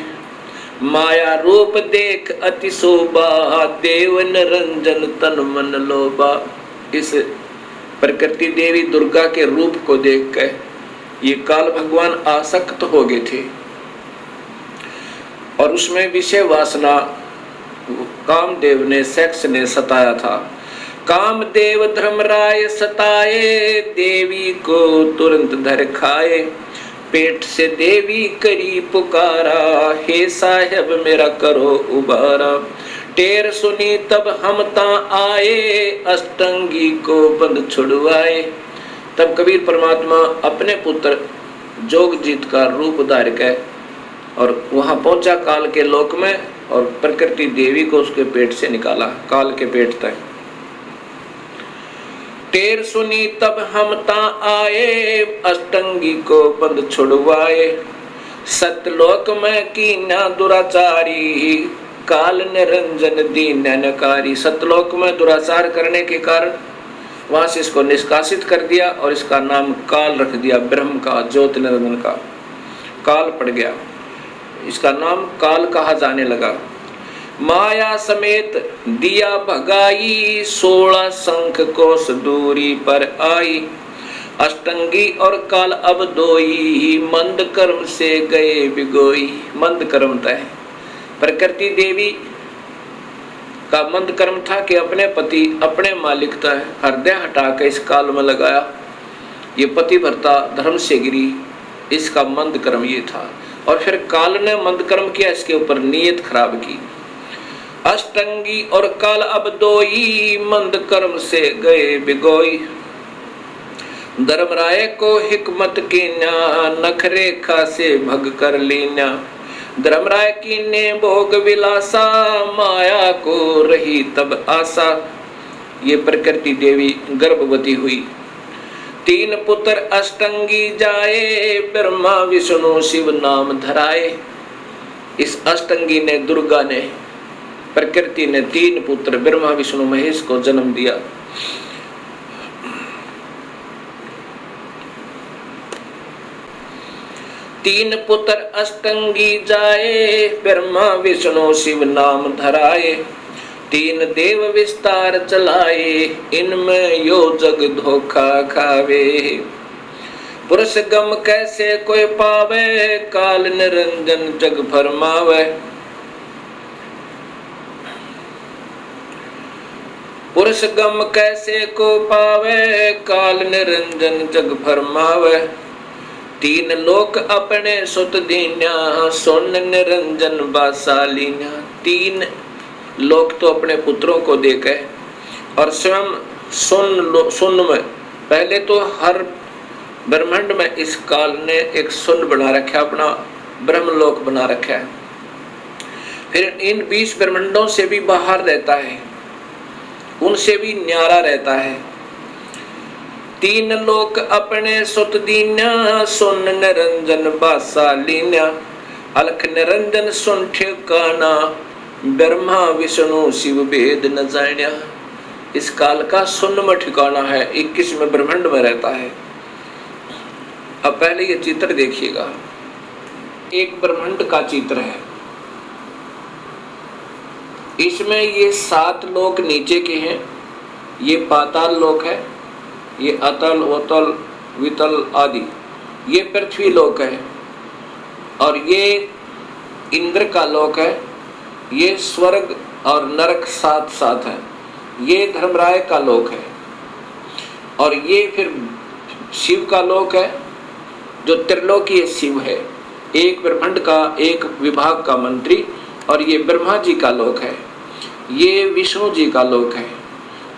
माया रूप देख अति शोभा, देव निरंजन तन मन लोभा। इस प्रकृति देवी दुर्गा के रूप को देख कर ये काल भगवान आसक्त हो गए थे और उसमें विषय वासना कामदेव ने, सेक्स ने सताया था। कामदेव धर्मराय सताए, देवी को तुरंत धर खाए, पेट से देवी करी पुकारा, हे साहेब मेरा करो उबारा। टेर सुनी तब हम ता आए, अष्टंगी को बंद छुड़वाए। तब कबीर परमात्मा अपने पुत्र जोगजीत का रूप धार के और वहां पहुंचा काल के लोक में, और प्रकृति देवी को उसके पेट से निकाला, काल के पेट तक। टेर सुनी तब हम ता आए, अष्टंगी को बंद छुड़वाए। सतलोक में कीना दुराचारी, काल निरंजन दीन नकारी। सतलोक में दुराचार करने के कारण वहां से इसको निष्कासित कर दिया और इसका नाम काल रख दिया, ब्रह्म का, ज्योति निरंजन का। काल पड़ गया, इसका नाम काल कहा जाने लगा। माया समेत दिया भगाई, 16 शंख कोस दूरी पर आई। अष्टंगी और काल अब दोई, मंद कर्म से गए बिगोई। मंद कर्म तय प्रकृति देवी का मंद कर्म था कि अपने पति अपने मालिक तय हृदय हटा के इस काल में लगाया। ये पति भरता धर्म से गिरी, इसका मंद कर्म ये था। और फिर काल ने मंद कर्म किया, इसके ऊपर नीयत खराब की। अष्टंगी और काल अब दोई, मंद कर्म से गए बिगोई। धर्मराय को हिकमत कीन्या, नखरेखा से भग कर लीन्या। धर्मराय की ने भोग विलासा, माया को रही तब आशा। ये प्रकृति देवी गर्भवती हुई। 3 पुत्र अष्टंगी जाए, ब्रह्मा विष्णु शिव नाम धराए। इस अष्टंगी ने, दुर्गा ने, प्रकृति ने 3 पुत्र ब्रह्मा विष्णु महेश को जन्म दिया। तीन पुत्र अष्टंगी जाए, ब्रह्मा विष्णु शिव नाम धराए। 3 देव विस्तार चलाए, इनमें यो जग धोखा खावे। पुरुष गम कैसे कोई पावे, काल निरंजन जग फरमावे। पुरुष गम कैसे को पावे, काल निरंजन जग फरमावे। 3 लोक अपने सुत दीन्या, सुन निरंजन बासालीन्या। 3 लोक तो अपने पुत्रों को देके और स्वयं सुन में, पहले तो हर ब्रह्मांड में इस काल ने एक सुन बना रखा, अपना ब्रह्मलोक बना रखा है। फिर इन 20 ब्रह्मांडों से भी बाहर रहता है, उनसे भी न्यारा रहता है। 3 लोक अपने सुत दीन्या, सुन निरंजन बासालीन्या। अलख निरंजन सुन ठिकाना, ब्रह्मा विष्णु शिव भेद न जान्या। इस काल का सुन में ठिकाना है, 21वें ब्रह्मांड में रहता है। अब पहले ये चित्र देखिएगा, एक ब्रह्मांड का चित्र है। इसमें ये 7 लोक नीचे के हैं, ये पाताल लोक है, ये अतल वतल वितल आदि, ये पृथ्वी लोक है, और ये इंद्र का लोक है, ये स्वर्ग और नरक साथ साथ है, ये धर्मराय का लोक है, और ये फिर शिव का लोक है जो त्रिलोकीय शिव है, एक ब्रह्मांड का एक विभाग का मंत्री, और ये ब्रह्मा जी का लोक है, ये विष्णु जी का लोक है,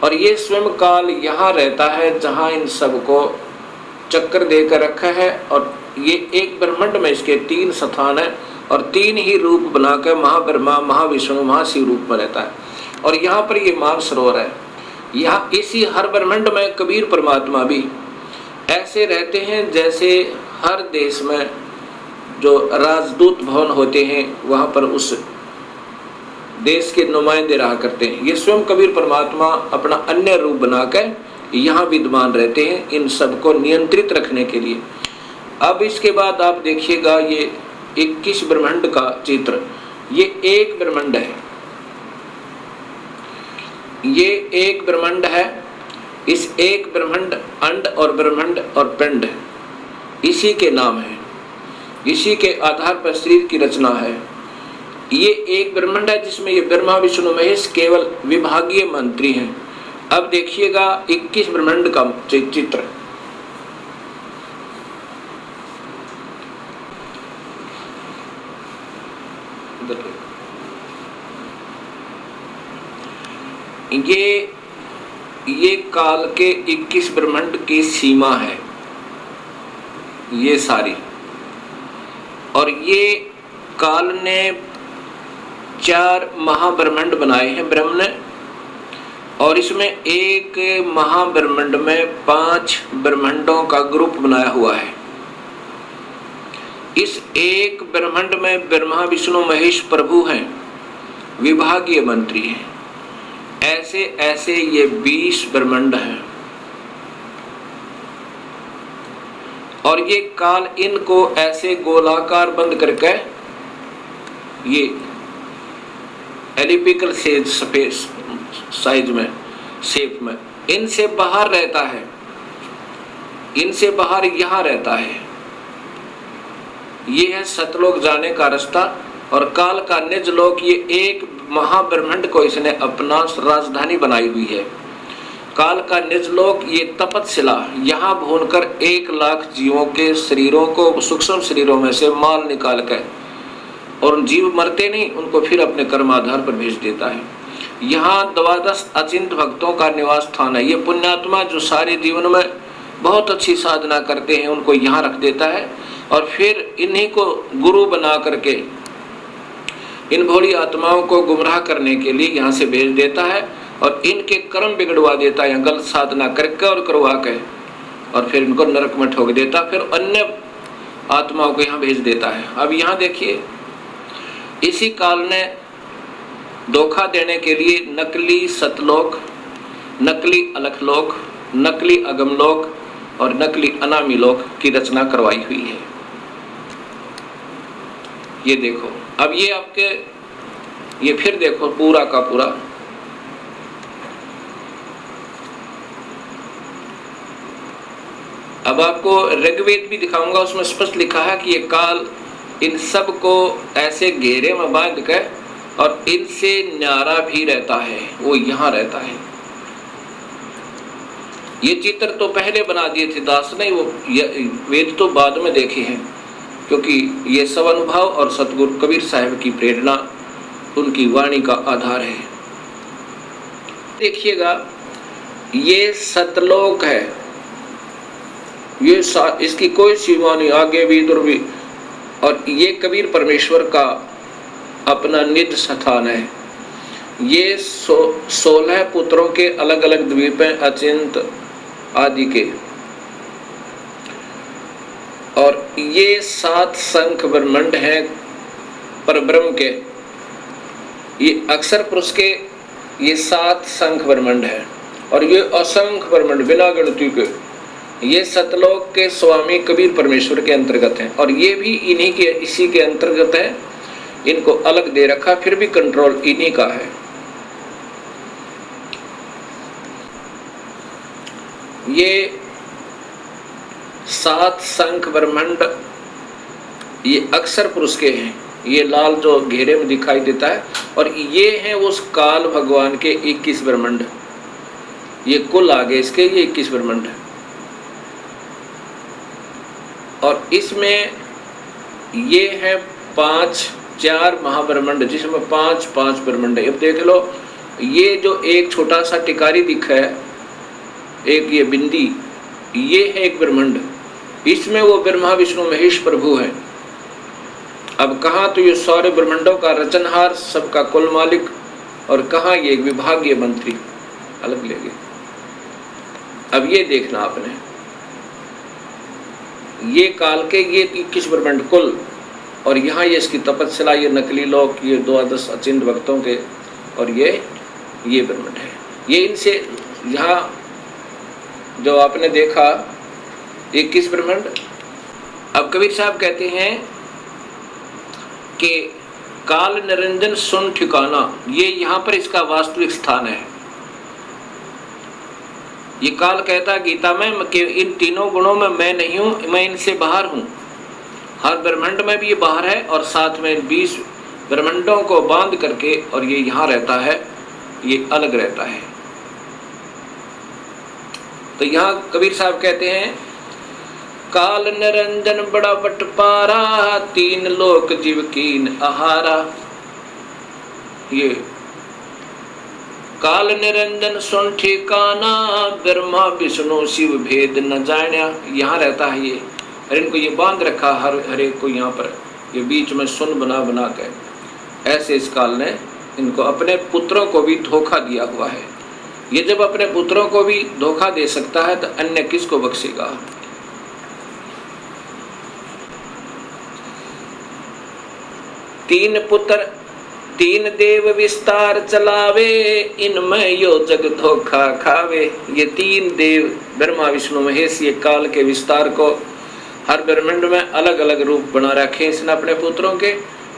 और ये स्वयं काल यहाँ रहता है जहाँ इन सबको चक्कर देकर रखा है और ये एक ब्रह्मांड में इसके 3 स्थान है और 3 ही रूप बनाकर महाब्रह्मा, महाविष्णु, महाशिव रूप में रहता है। और यहाँ पर ये मानसरोवर है। यहाँ इसी हर ब्रह्मांड में कबीर परमात्मा भी ऐसे रहते हैं जैसे हर देश में जो राजदूत भवन होते हैं वहाँ पर उस देश के नुमाइंदे रहा करते हैं। ये स्वयं कबीर परमात्मा अपना अन्य रूप बनाकर यहाँ विद्यमान रहते हैं इन सबको नियंत्रित रखने के लिए। अब इसके बाद आप देखिएगा ये 21 ब्रह्मांड का चित्र। ये एक ब्रह्मांड है, ये एक ब्रह्मांड है। इस एक ब्रह्मांड अंड और ब्रह्मांड और पिंड इसी के नाम है, इसी के आधार पर शरीर की रचना है। ये एक ब्रह्मांड है जिसमें ये ब्रह्मा विष्णु महेश केवल विभागीय मंत्री हैं। अब देखिएगा 21 ब्रह्मांड का चित्र। ये काल के 21 ब्रह्मांड की सीमा है ये सारी। और ये काल ने 4 महाब्रह्मांड बनाए हैं ब्रह्म ने। और इसमें एक महाब्रह्मांड में 5 ब्रह्मांडों का ग्रुप बनाया हुआ है। इस एक ब्रह्मांड में ब्रह्मा विष्णु महेश प्रभु हैं, विभागीय मंत्री हैं। ऐसे ऐसे ये 20 ब्रह्मांड हैं। और ये काल इनको ऐसे गोलाकार बंद करके ये एलिपिकल स्पेस साइज में शेप में इनसे बाहर रहता है, इनसे बाहर यहाँ रहता है। ये है सतलोक जाने का रास्ता। और काल का निज लोक ये एक महाब्रह्मांड को इसने अपना राजधानी बनाई हुई है। काल का निज लोक ये तपतशिला, यहाँ भूनकर 1 लाख जीवों के शरीरों को सूक्ष्म शरीरों में से माल निकाल कर, और जीव मरते नहीं, उनको फिर अपने कर्म आधार पर भेज देता है। यहाँ 12 अचिंत भक्तों का निवास स्थान है। ये पुण्यात्मा जो सारे जीवन में बहुत अच्छी साधना करते हैं उनको यहाँ रख देता है और फिर इन्हीं को गुरु बना करके इन भोली आत्माओं को गुमराह करने के लिए यहाँ से भेज देता है और इनके कर्म बिगड़वा देता है, गलत साधना करके और करवा के, और फिर इनको नरक में ठोक देता, फिर अन्य आत्माओं को यहाँ भेज देता है। अब यहाँ देखिए, इसी काल ने धोखा देने के लिए नकली सतलोक, नकली अलखलोक, नकली अगमलोक और नकली अनामी लोक की रचना करवाई हुई है। ये देखो, अब ये आपके, ये फिर देखो पूरा का पूरा। अब आपको ऋग्वेद भी दिखाऊंगा, उसमें स्पष्ट लिखा है कि ये काल इन सब को ऐसे घेरे में बांध कर और इनसे न्यारा भी रहता है, वो यहाँ रहता है। ये चित्र तो पहले बना दिए थे दास ने, वो वेद तो बाद में देखे हैं, क्योंकि ये सब अनुभव और सतगुरु कबीर साहब की प्रेरणा उनकी वाणी का आधार है। देखिएगा, ये सतलोक है, ये इसकी कोई सीमा नहीं, आगे भी इधर भी। और ये कबीर परमेश्वर का अपना निज स्थान है। ये 16 पुत्रों के अलग अलग द्वीप हैं, अचिंत आदि के। और ये 7 शंख ब्रह्मांड हैं परब्रह्म के। ये अक्षर पुरुष के ये 7 शंख ब्रह्मांड है। और ये असंख्य ब्रह्मांड बिना गिनती के, ये सतलोक के स्वामी कबीर परमेश्वर के अंतर्गत हैं। और ये भी इन्हीं के, इसी के अंतर्गत है। इनको अलग दे रखा, फिर भी कंट्रोल इन्हीं का है। ये 7 शंख ब्रह्मांड ये अक्षर पुरुष के हैं, ये लाल जो घेरे में दिखाई देता है। और ये हैं उस काल भगवान के 21 ब्रह्मांड। ये कुल आगे इसके ये 21 ब्रह्मांड है। और इसमें ये है 4 महाब्रह्मांड, जिसमें 5 ब्रह्मांड है। अब देख लो, ये जो एक छोटा सा टिकारी दिखा है, एक ये बिंदी, ये है एक ब्रह्मांड। इसमें वो ब्रह्मा विष्णु महेश प्रभु हैं। अब कहाँ तो ये सारे ब्रह्मांडों का रचनहार, सबका कुल मालिक, और कहाँ ये एक विभागीय मंत्री अलग ले गए। अब ये देखना आपने, ये काल के ये 21 ब्रह्मांड कुल, और यहाँ ये इसकी तपस्या, ये नकली लोक, ये 12 अचिंत भक्तों के, और ये ब्रह्मांड है। ये इनसे यहाँ जो आपने देखा 21 ब्रह्मांड। अब कबीर साहब कहते हैं कि काल निरंजन सुन ठिकाना, ये यहाँ पर इसका वास्तविक स्थान है। ये काल कहता गीता में कि इन तीनों गुणों में मैं नहीं हूं, मैं इनसे बाहर हूं। हर ब्रह्मांड में भी ये बाहर है, और साथ में 20 ब्रह्मांडों को बांध करके और ये यहाँ रहता है, ये अलग रहता है। तो यहाँ कबीर साहब कहते हैं काल निरंजन बड़ा बटपारा, तीन लोक जीव कीन आहारा। ये काल निरंजन सुन ठिकाना, ब्रह्मा विष्णु शिव भेद न जान्या। यहाँ रहता है ये, और इनको ये बांध रखा हर एक को यहाँ पर, ये बीच में सुन बना बना के। ऐसे इस काल ने इनको अपने पुत्रों को भी धोखा दिया हुआ है। ये जब अपने पुत्रों को भी धोखा दे सकता है तो अन्य किसको बख्शेगा। तीन पुत्र तीन देव विस्तार चलावे, इनमें यो जग धोखा खावे। ये तीन देव ब्रह्मा विष्णु महेश, ये काल के विस्तार को हर ब्रह्मांड में अलग अलग रूप बना रखे इसने अपने पुत्रों के,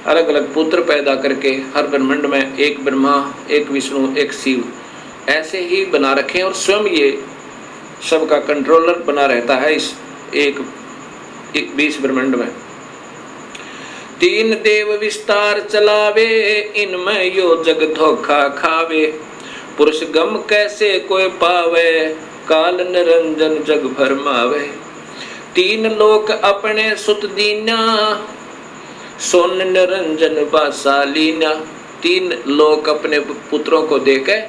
अलग अलग पुत्र पैदा करके हर ब्रह्मांड में एक ब्रह्मा, एक विष्णु, एक शिव ऐसे ही बना रखे, और स्वयं ये सबका कंट्रोलर बना रहता है इस एक 20 ब्रह्मांड में। तीन देव विस्तार चलावे, इनमें यो जग धोखा खावे। पुरुष गम कैसे कोई पावे, काल निरंजन जग भरमावे। तीन लोक अपने सुत दीना, सोन निरंजन बासालीना। तीन लोक अपने पुत्रों को देके,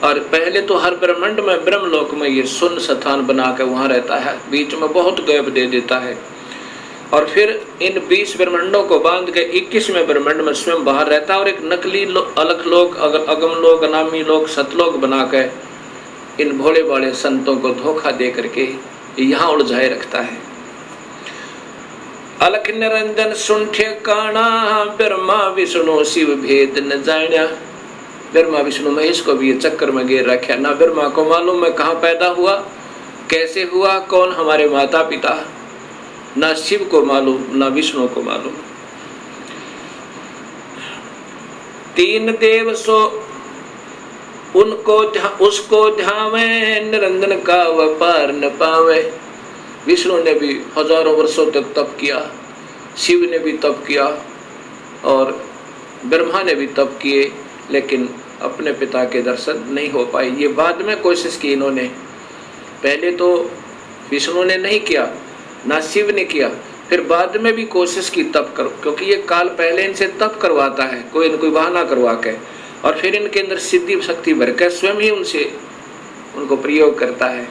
और पहले तो हर ब्रह्मांड में ब्रह्मलोक में ये सुन स्थान बना के वहां रहता है, बीच में बहुत गैप दे देता है, और फिर इन 20 ब्रह्मांडों को बांध के 21वें ब्रह्मांड में स्वयं बाहर रहता है, और एक नकली अलग लोक, अगम लोक, अनामी लोक, सतलोक बना के इन भोले भाले संतों को धोखा दे करके यहाँ उलझाए रखता है। अलख निरंजन सुन ठिकाना, ब्रह्मा विष्णु शिव भेद न जान्या। ब्रह्मा विष्णु महेश को भी ये चक्कर में घेर रखा, ना ब्रह्मा को मालूम मैं कहाँ पैदा हुआ, कैसे हुआ, कौन हमारे माता पिता, ना शिव को मालूम, ना विष्णु को मालूम। तीन देव सो उनको उसको ध्यावे, निरंजन का व्यापार न पावे। विष्णु ने भी हजारों वर्षों तक तप किया, शिव ने भी तप किया, और ब्रह्मा ने भी तप किए, लेकिन अपने पिता के दर्शन नहीं हो पाए। ये बाद में कोशिश की इन्होंने, पहले तो विष्णु ने नहीं किया, ना शिव ने किया, फिर बाद में भी कोशिश की तप करो, क्योंकि ये काल पहले इनसे तप करवाता है, कोई न कोई बहाना करवा के, और फिर इनके अंदर सिद्धि शक्ति भर कर स्वयं ही उनसे उनको प्रयोग करता है।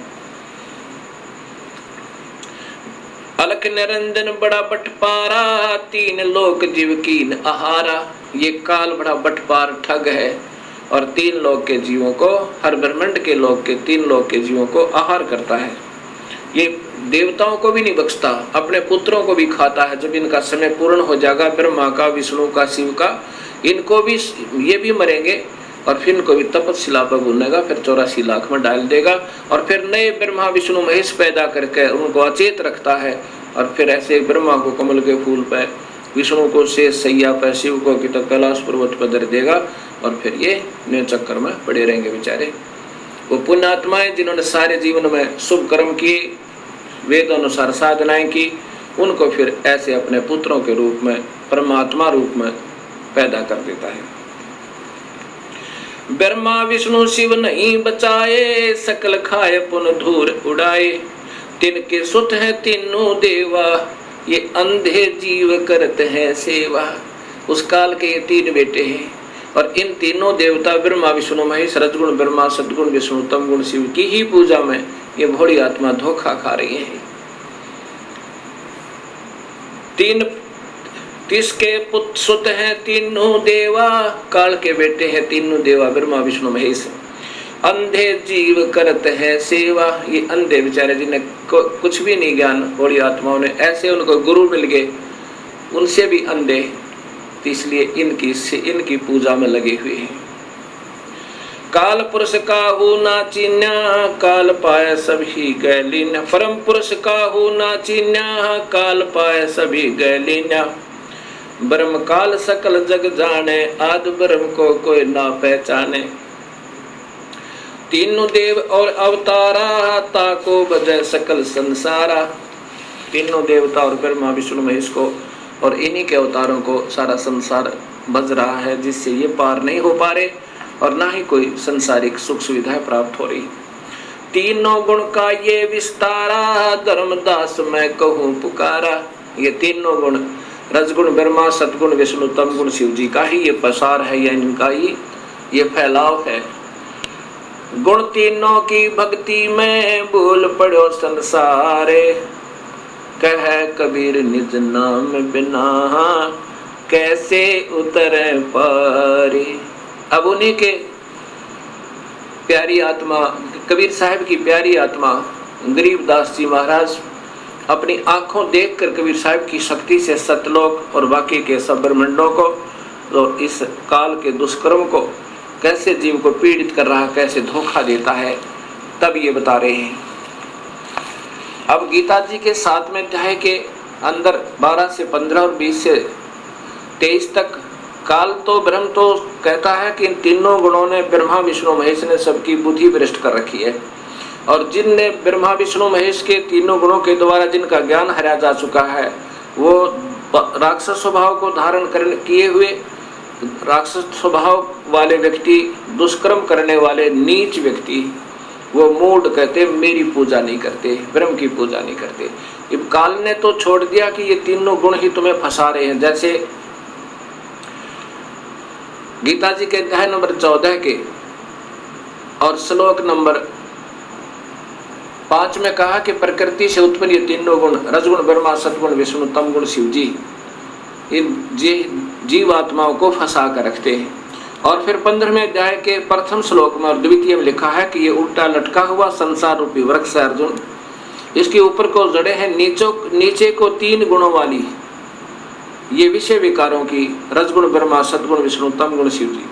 अलख निरंजन बड़ा बटपारा, तीन लोक जीव कीन आहारा। ये काल बड़ा बटपार ठग है, और तीन लोक के जीवों को, हर ब्रह्मांड के लोक के, तीन लोक के जीवों को आहार करता है। ये देवताओं को भी नहीं बख्शता, अपने पुत्रों को भी खाता है। जब इनका समय पूर्ण हो जाएगा, ब्रह्मा का, विष्णु का, शिव का, इनको भी, ये भी मरेंगे, और फिर इनको भी तपस्या पर भूनेगा, फिर 84 लाख में डाल देगा, और फिर नए ब्रह्मा विष्णु महेश पैदा करके उनको अचेत रखता है, और फिर ऐसे ब्रह्मा को कमल के फूल पे, विष्णु को शेष सैया पे, शिव को कि तो कैलाश पर्वत पर धर देगा, और फिर ये नए चक्कर में पड़े रहेंगे बेचारे। वो पुण्यात्माएं जिन्होंने सारे जीवन में शुभ कर्म किए, वेद अनुसार साधनाएं की, उनको फिर ऐसे अपने पुत्रों के रूप में, परमात्मा रूप में पैदा कर देता है। ब्रह्मा विष्णु शिव नहीं बचाए, सकल खाए पुन धूर उड़ाए। तिनके सुत है तीनों देवा, ये अंधे जीव करते हैं सेवा। उस काल के ये तीन बेटे हैं, और इन तीनों देवता ब्रह्मा विष्णु महेश, रजगुण ब्रह्मा, सद्गुण विष्णु, तमगुण शिव की ही पूजा में ये भोली आत्मा धोखा खा रही है। तीन तिसके पुत्र सुत हैं तीनों देवा, काल के बेटे हैं तीनों देवा ब्रह्मा विष्णु महेश। अंधे जीव करत है सेवा, ये अंधे बेचारे जिन्हें कुछ भी नहीं ज्ञान, बड़ी आत्माओं ने ऐसे उनको गुरु मिल गए, उनसे भी अंधे, तो इसलिए इनकी पूजा में लगे हुए हैं। काल पुरुष काहू ना चीन्या, काल पाए सभी गैलीन्या। परम पुरुष काहू ना चीन्या, काल पाए सभी गैलीन्या। ब्रह्म काल सकल जग जाने, आदि ब्रह्म को कोई ना पहचाने। तीनों देव और अवतारा, ताको बजय सकल संसारा। तीनों देवता और ब्रह्मा विष्णु महेश को और इन्हीं के अवतारों को सारा संसार बज रहा है, जिससे ये पार नहीं हो पा रहे और ना ही कोई संसारिक सुख सुविधाएं प्राप्त हो रही। तीनों गुण का ये विस्तारा, धर्मदास मैं कहूँ पुकारा। ये तीनों गुण, रजगुण ब्रह्मा, सतगुण विष्णु, तमगुण शिव जी का ही ये पसार है, या इनका ही ये फैलाव है। गुण तीनों की भक्ति में बोल पड़ो संसारे, कह कबीर निज नाम बिना कैसे उतरे पारे। अब उन्हीं के प्यारी आत्मा, कबीर साहब की प्यारी आत्मा गरीबदास जी महाराज अपनी आंखों देखकर कबीर साहब की शक्ति से सतलोक और बाकी के सब ब्रह्मांडों को और इस काल के दुष्कर्म को कैसे जीव को पीड़ित कर रहा है, कैसे धोखा देता है, तब ये बता रहे हैं। अब गीता जी के 7वें अध्याय के अंदर 12 से 15 और 20 से 23 तक काल तो ब्रह्म तो कहता है कि इन तीनों गुणों ने ब्रह्मा विष्णु महेश ने सबकी बुद्धि भ्रष्ट कर रखी है, और जिनने ब्रह्मा विष्णु महेश के तीनों गुणों के द्वारा जिनका ज्ञान हराया जा चुका है, वो राक्षस स्वभाव को धारण करने किए हुए राक्षस स्वभाव वाले व्यक्ति, दुष्कर्म करने वाले नीच व्यक्ति, वो मूढ़ कहते मेरी पूजा नहीं करते, ब्रह्म की पूजा नहीं करते। अब काल ने तो छोड़ दिया कि ये तीनों गुण ही तुम्हें फंसा रहे हैं। जैसे गीता जी के अध्याय नंबर 14 के और श्लोक नंबर 5 में कहा कि प्रकृति से उत्पन्न ये तीनों गुण, रजगुण ब्रह्मा, सतगुण विष्णु, तमगुण शिव जी, इन जीवात्माओं को फंसा कर रखते हैं। और फिर 15वें अध्याय के प्रथम श्लोक में और द्वितीय में लिखा है कि ये उल्टा लटका हुआ संसार रूपी वृक्ष है अर्जुन, इसके ऊपर को जड़े हैं नीचे को 3 गुणों वाली ये विषय विकारों की, रजगुण ब्रह्मा, सतगुण विष्णु, तमगुण शिव जी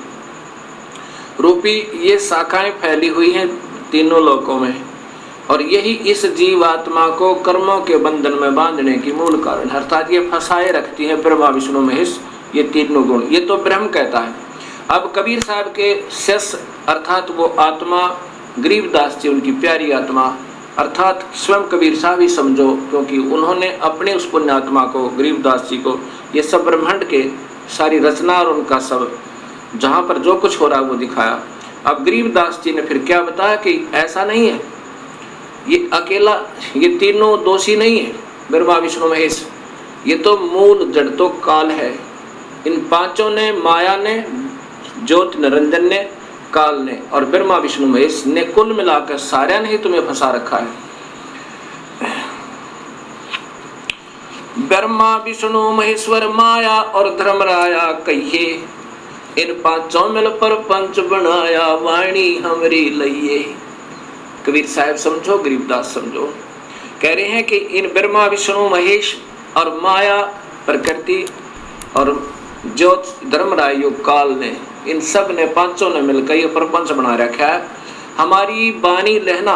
रूपी ये शाखाएं फैली हुई हैं तीनों लोकों में, और यही इस जीवात्मा को कर्मों के बंधन में बांधने की मूल कारण, अर्थात ये फंसाए रखती है ब्रह्मा विष्णु महेश ये तीनों गुण। ये तो ब्रह्म कहता है। अब कबीर साहब के शिष्य अर्थात वो आत्मा गरीबदास जी, उनकी प्यारी आत्मा अर्थात स्वयं कबीर साहब ही समझो, क्योंकि उन्होंने अपने उस पुण्य आत्मा को, गरीबदास जी को, ये सब ब्रह्मांड के सारी रचना और उनका सब जहाँ पर जो कुछ हो रहा है वो दिखाया। अब गरीबदास जी ने फिर क्या बताया कि ऐसा नहीं है, ये अकेला, ये तीनों दोषी नहीं है ब्रह्मा विष्णु महेश, ये तो मूल जड़ तो काल है। इन पांचों ने, माया ने, ज्योति निरंजन ने, काल ने और ब्रह्मा विष्णु महेश ने कुल मिलाकर सारे ने ही तुम्हें फंसा रखा है। ब्रह्मा विष्णु महेश्वर माया और धर्मराया कहिए, इन पांचों मिल पर पंच बनाया वाणी हमरी लइए। कबीर साहब समझो, गरीबदास समझो, कह रहे हैं कि इन ब्रह्मा विष्णु महेश और माया प्रकृति और ज्योत धर्मराय योग काल ने, इन सब ने, पांचों ने मिलकर ये प्रपंच बना रखा है। हमारी बानी लेना,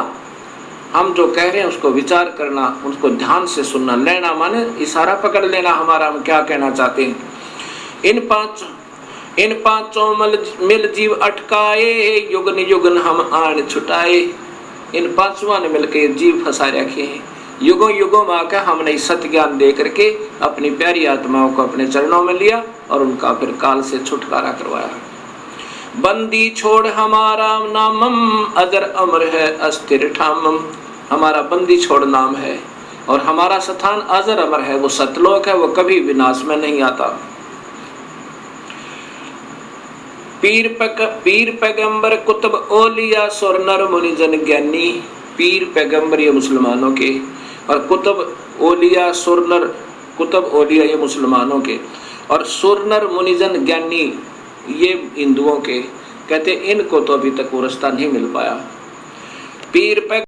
हम जो कह रहे हैं उसको विचार करना, उसको ध्यान से सुनना, लेना माने इशारा पकड़ लेना हमारा, हम क्या कहना चाहते हैं। इन पांचों मिल जीव अटकाए, युगन युगन हम आन छुटाए। इन पांचों ने मिलकर जीव फंसा रखे हैं, युगों युगों में आकर हमने सत्य ज्ञान दे करके अपनी प्यारी आत्माओं को अपने चरणों में लिया और उनका फिर काल से छुटकारा करवाया। बंदी छोड़ हमारा नामम, अजर अमर है अस्थिर ठामम। हमारा बंदी छोड़ नाम है और हमारा स्थान अजर अमर है, वो सतलोक है, वो कभी विनाश में नहीं आता। पीर पैगंबर कुतुब ओलिया सुर नर मुनि जन ज्ञानी। पीर पैगंबर ये मुसलमानों के, और कुतुब ओलिया सुर नर कुतुब औलिया ये मुसलमानों के, और सुरनर मुनिजन ज्ञानी ये हिंदुओं के। कहते इनको तो अभी तक वो रास्ता नहीं मिल पाया। पीर पे